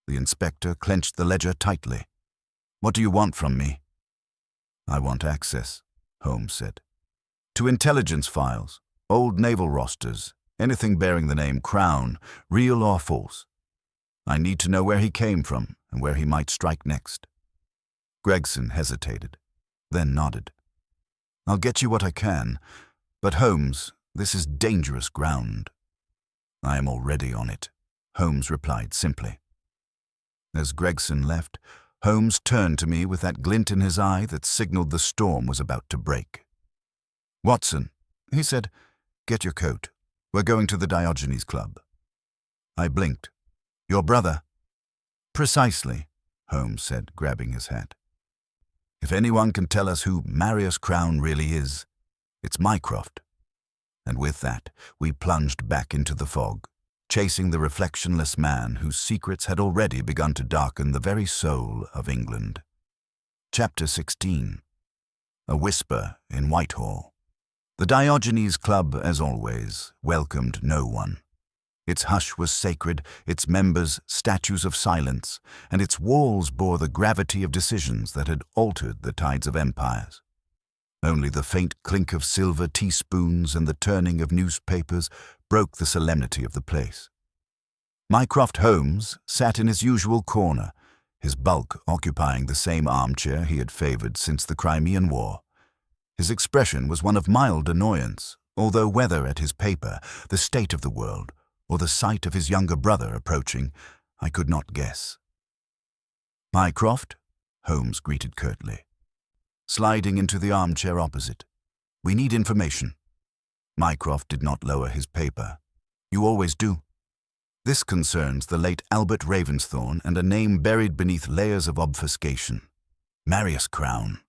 The inspector clenched the ledger tightly. "What do you want from me?" "I want access," Holmes said, "to intelligence files, old naval rosters, anything bearing the name Crown, real or false. I need to know where he came from and where he might strike next." Gregson hesitated, then nodded. "I'll get you what I can, but Holmes, this is dangerous ground." "I am already on it," Holmes replied simply. As Gregson left, Holmes turned to me with that glint in his eye that signaled the storm was about to break. "Watson," he said, "get your coat. We're going to the Diogenes Club." I blinked. "Your brother?" "Precisely," Holmes said, grabbing his hat. "If anyone can tell us who Marius Crown really is, it's Mycroft." And with that, we plunged back into the fog, chasing the reflectionless man whose secrets had already begun to darken the very soul of England. Chapter 16. A Whisper in Whitehall. The Diogenes Club, as always, welcomed no one. Its hush was sacred, its members statues of silence, and its walls bore the gravity of decisions that had altered the tides of empires. Only the faint clink of silver teaspoons and the turning of newspapers broke the solemnity of the place. Mycroft Holmes sat in his usual corner, his bulk occupying the same armchair he had favored since the Crimean War. His expression was one of mild annoyance, although whether at his paper, the state of the world, or the sight of his younger brother approaching, I could not guess. "Mycroft," Holmes greeted curtly, sliding into the armchair opposite. "We need information." Mycroft did not lower his paper. "You always do." "This concerns the late Albert Ravensthorne and a name buried beneath layers of obfuscation. Marius Crown."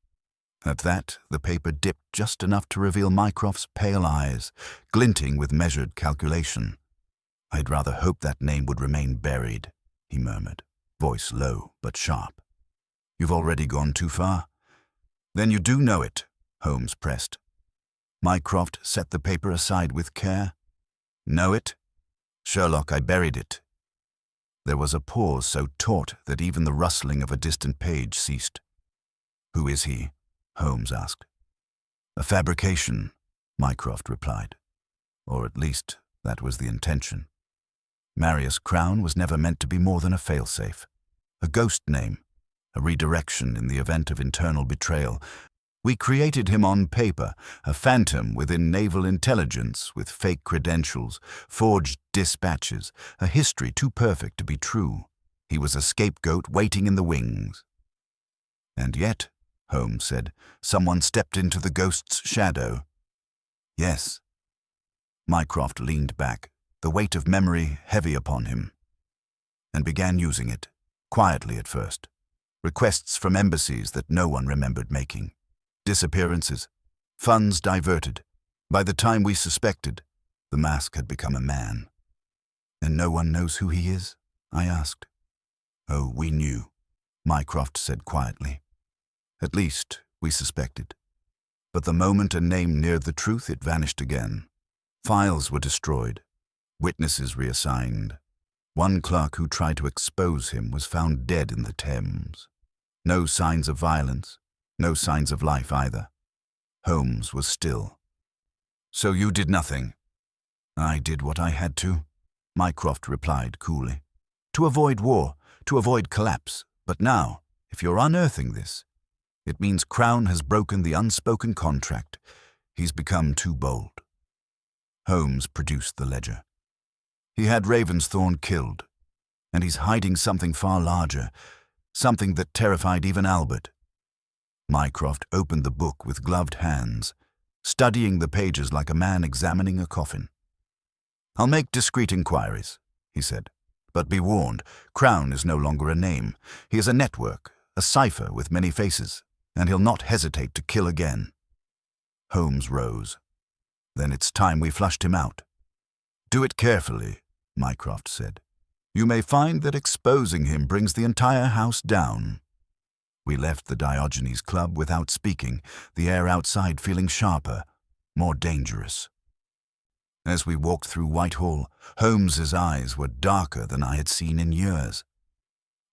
At that, the paper dipped just enough to reveal Mycroft's pale eyes, glinting with measured calculation. "I'd rather hope that name would remain buried," he murmured, voice low but sharp. "You've already gone too far." "Then you do know it," Holmes pressed. Mycroft set the paper aside with care. "Know it? Sherlock, I buried it." There was a pause so taut that even the rustling of a distant page ceased. "Who is he?" Holmes asked. "A fabrication," Mycroft replied. Or at least, that was the intention. Marius Crown was never meant to be more than a failsafe. A ghost name, a redirection in the event of internal betrayal. We created him on paper, a phantom within naval intelligence with fake credentials, forged dispatches, a history too perfect to be true. He was a scapegoat waiting in the wings. "And yet," Holmes said, "someone stepped into the ghost's shadow." "Yes." Mycroft leaned back, the weight of memory heavy upon him, and began using it, quietly at first. Requests from embassies that no one remembered making. Disappearances. Funds diverted. By the time we suspected, the mask had become a man. "And no one knows who he is?" I asked. "Oh, we knew," Mycroft said quietly. "At least, we suspected. But the moment a name neared the truth, it vanished again. Files were destroyed. Witnesses reassigned. One clerk who tried to expose him was found dead in the Thames. No signs of violence, no signs of life either. Holmes was still. "So you did nothing?" "I did what I had to," Mycroft replied coolly. "To avoid war, to avoid collapse. But now, if you're unearthing this, it means Crown has broken the unspoken contract. He's become too bold." Holmes produced the ledger. "He had Ravensthorne killed, and he's hiding something far larger, something that terrified even Albert." Mycroft opened the book with gloved hands, studying the pages like a man examining a coffin. "I'll make discreet inquiries," he said. "But be warned, Crown is no longer a name. He is a network, a cipher with many faces, and he'll not hesitate to kill again." Holmes rose. "Then it's time we flushed him out." "Do it carefully," Mycroft said. "You may find that exposing him brings the entire house down." We left the Diogenes Club without speaking, the air outside feeling sharper, more dangerous. As we walked through Whitehall, Holmes's eyes were darker than I had seen in years.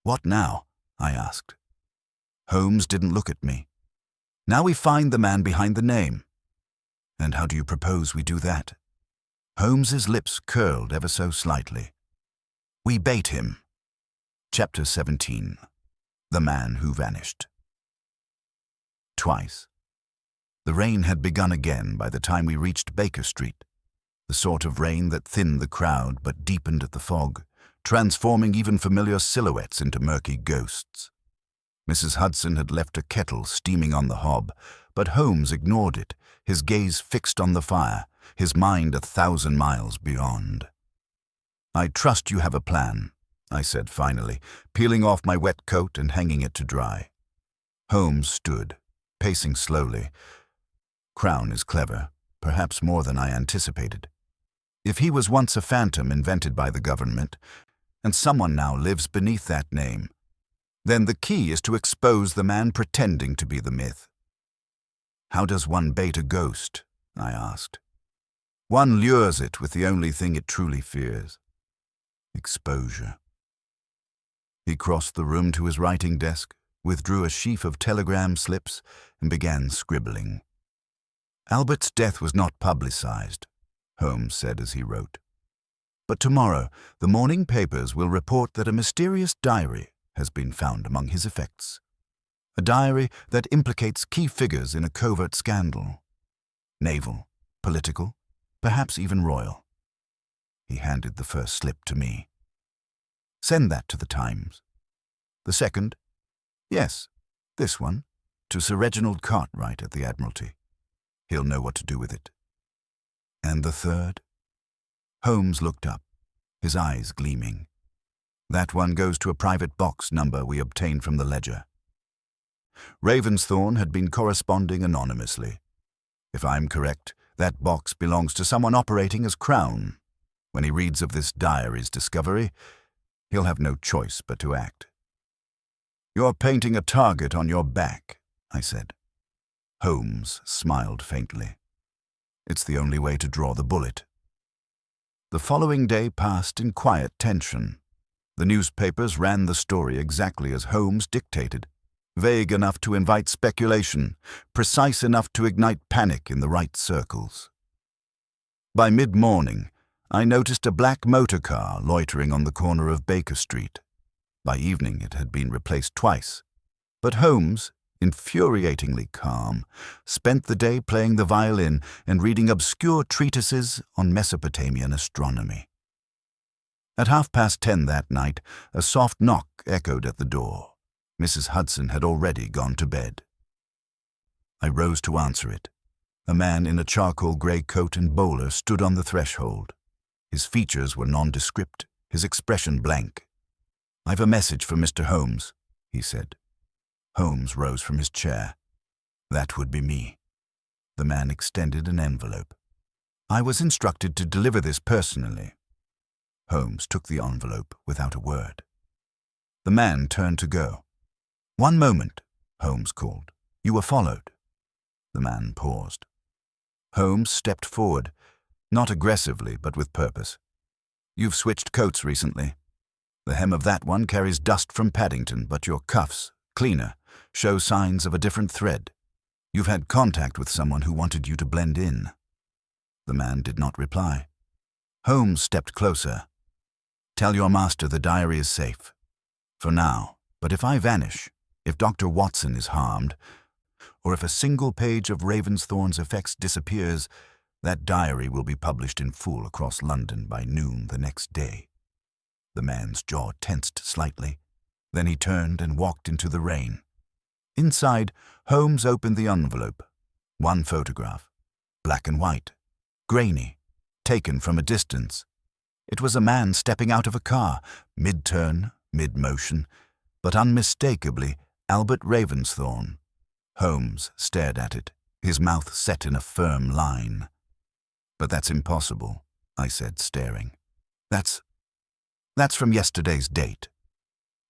"What now?" I asked. Holmes didn't look at me. "Now we find the man behind the name." "And how do you propose we do that?" Holmes's lips curled ever so slightly. "We bait him." Chapter 17. The Man Who Vanished. Twice. The rain had begun again by the time we reached Baker Street, the sort of rain that thinned the crowd but deepened the fog, transforming even familiar silhouettes into murky ghosts. Mrs. Hudson had left a kettle steaming on the hob, but Holmes ignored it, his gaze fixed on the fire, his mind 1,000 miles beyond. "I trust you have a plan," I said finally, peeling off my wet coat and hanging it to dry. Holmes stood, pacing slowly. "Crown is clever, perhaps more than I anticipated. If he was once a phantom invented by the government, and someone now lives beneath that name, then the key is to expose the man pretending to be the myth." "How does one bait a ghost?" I asked. "One lures it with the only thing it truly fears: exposure." He crossed the room to his writing desk, withdrew a sheaf of telegram slips, and began scribbling. "Albert's death was not publicized," Holmes said as he wrote. "But tomorrow, the morning papers will report that a mysterious diary has been found among his effects. A diary that implicates key figures in a covert scandal. Naval, political, perhaps even royal. He handed the first slip to me. Send that to the Times. The second? Yes, this one, to Sir Reginald Cartwright at the Admiralty. He'll know what to do with it. And the third? Holmes looked up, his eyes gleaming. That one goes to a private box number we obtained from the ledger. Ravensthorne had been corresponding anonymously. If I'm correct, that box belongs to someone operating as Crown. When he reads of this diary's discovery, he'll have no choice but to act. You're painting a target on your back, I said. Holmes smiled faintly. It's the only way to draw the bullet. The following day passed in quiet tension. The newspapers ran the story exactly as Holmes dictated, vague enough to invite speculation, precise enough to ignite panic in the right circles. By mid-morning, I noticed a black motor car loitering on the corner of Baker Street. By evening it had been replaced twice. But Holmes, infuriatingly calm, spent the day playing the violin and reading obscure treatises on Mesopotamian astronomy. At 10:30 that night, a soft knock echoed at the door. Mrs. Hudson had already gone to bed. I rose to answer it. A man in a charcoal grey coat and bowler stood on the threshold. His features were nondescript, his expression blank. "I've a message for Mr. Holmes," he said. Holmes rose from his chair. That would be me. The man extended an envelope. I was instructed to deliver this personally. Holmes took the envelope without a word. The man turned to go. "One moment," Holmes called. "You were followed." The man paused. Holmes stepped forward, not aggressively but with purpose. "You've switched coats recently. The hem of that one carries dust from Paddington, but your cuffs, cleaner, show signs of a different thread. You've had contact with someone who wanted you to blend in." The man did not reply. Holmes stepped closer. "Tell your master the diary is safe. For now, but if I vanish, if Dr. Watson is harmed, or if a single page of Ravensthorne's effects disappears, that diary will be published in full across London by noon the next day." The man's jaw tensed slightly. Then he turned and walked into the rain. Inside, Holmes opened the envelope. One photograph. Black and white. Grainy. Taken from a distance. It was a man stepping out of a car, mid-turn, mid-motion, but unmistakably Albert Ravensthorne. Holmes stared at it, his mouth set in a firm line. "But that's impossible," I said, staring. That's from yesterday's date."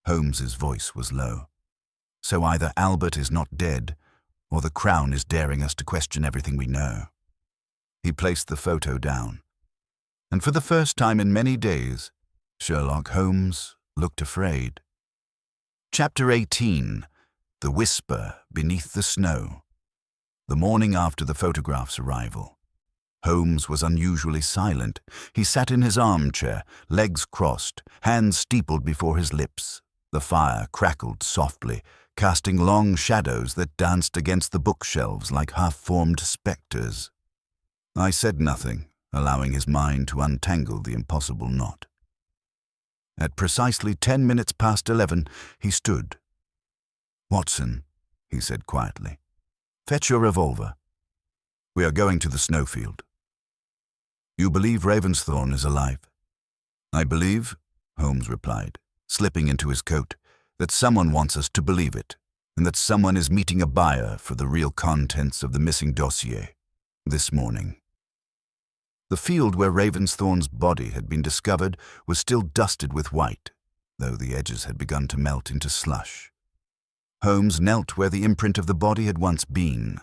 Holmes's voice was low. "So either Albert is not dead, or the Crown is daring us to question everything we know." He placed the photo down. And for the first time in many days, Sherlock Holmes looked afraid. Chapter 18. The Whisper Beneath the Snow. The morning after the photograph's arrival, Holmes was unusually silent. He sat in his armchair, legs crossed, hands steepled before his lips. The fire crackled softly, casting long shadows that danced against the bookshelves like half-formed spectres. I said nothing, allowing his mind to untangle the impossible knot. At precisely 10 minutes past 11, he stood. "Watson," he said quietly, "fetch your revolver. We are going to the snowfield." "You believe Ravensthorne is alive?" "I believe," Holmes replied, slipping into his coat, "that someone wants us to believe it, and that someone is meeting a buyer for the real contents of the missing dossier this morning." The field where Ravensthorne's body had been discovered was still dusted with white, though the edges had begun to melt into slush. Holmes knelt where the imprint of the body had once been.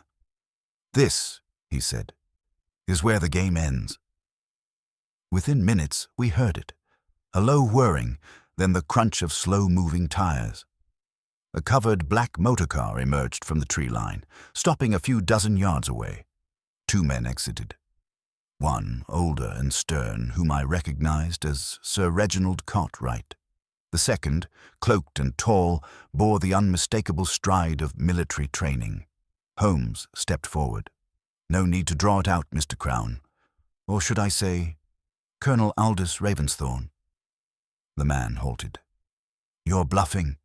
"This," he said, "is where the game ends." Within minutes, we heard it. A low whirring, then the crunch of slow-moving tires. A covered black motor car emerged from the tree line, stopping a few dozen yards away. 2 men exited. One, older and stern, whom I recognized as Sir Reginald Cartwright. The second, cloaked and tall, bore the unmistakable stride of military training. Holmes stepped forward. "No need to draw it out, Mr. Crown. Or should I say, Colonel Aldous Ravensthorne?" The man halted. "You're bluffing,"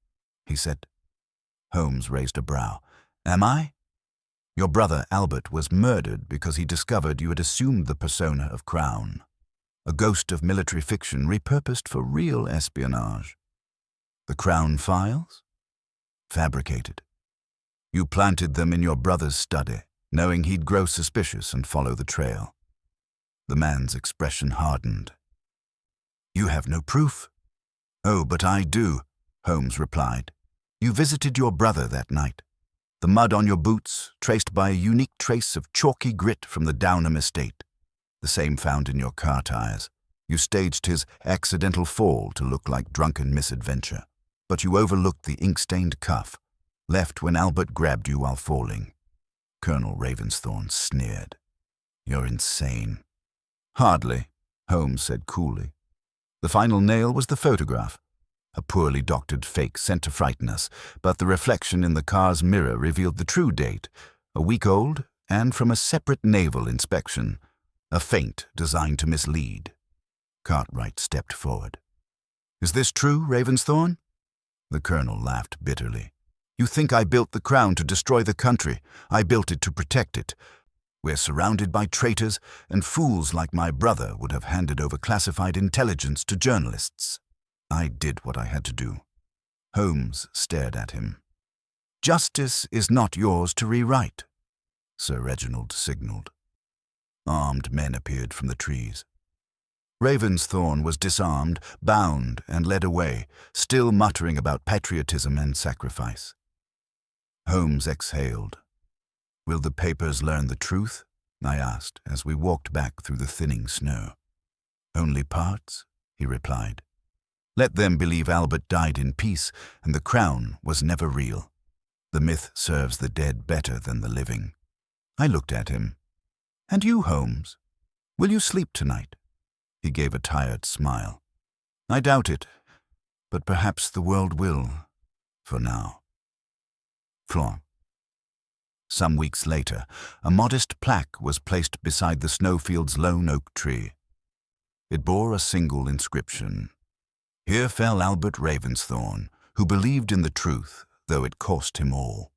he said. Holmes raised a brow. "Am I? Your brother Albert was murdered because he discovered you had assumed the persona of Crown, a ghost of military fiction repurposed for real espionage. The Crown files? Fabricated. You planted them in your brother's study, knowing he'd grow suspicious and follow the trail." The man's expression hardened. "You have no proof?" "Oh, but I do," Holmes replied. "You visited your brother that night. The mud on your boots, traced by a unique trace of chalky grit from the Downham estate, the same found in your car tires. You staged his accidental fall to look like drunken misadventure, but you overlooked the ink-stained cuff, left when Albert grabbed you while falling." Colonel Ravensthorne sneered. "You're insane." "Hardly," Holmes said coolly. "The final nail was the photograph. A poorly doctored fake sent to frighten us, but the reflection in the car's mirror revealed the true date, a week old and from a separate naval inspection, a feint designed to mislead." Cartwright stepped forward. "Is this true, Ravensthorne?" The colonel laughed bitterly. "You think I built the Crown to destroy the country. I built it to protect it. We're surrounded by traitors, and fools like my brother would have handed over classified intelligence to journalists. I did what I had to do." Holmes stared at him. "Justice is not yours to rewrite," Sir Reginald signaled. Armed men appeared from the trees. Ravensthorne was disarmed, bound, and led away, still muttering about patriotism and sacrifice. Holmes exhaled. "Will the papers learn the truth?" I asked as we walked back through the thinning snow. "Only parts," he replied. "Let them believe Albert died in peace and the Crown was never real. The myth serves the dead better than the living." I looked at him. "And you, Holmes? Will you sleep tonight?" He gave a tired smile. "I doubt it, but perhaps the world will, for now." Florent. Some weeks later, a modest plaque was placed beside the snowfield's lone oak tree. It bore a single inscription: "Here fell Albert Ravensthorne, who believed in the truth, though it cost him all."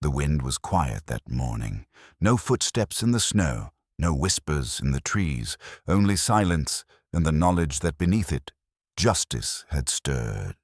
The wind was quiet that morning. No footsteps in the snow, no whispers in the trees, only silence and the knowledge that beneath it, justice had stirred.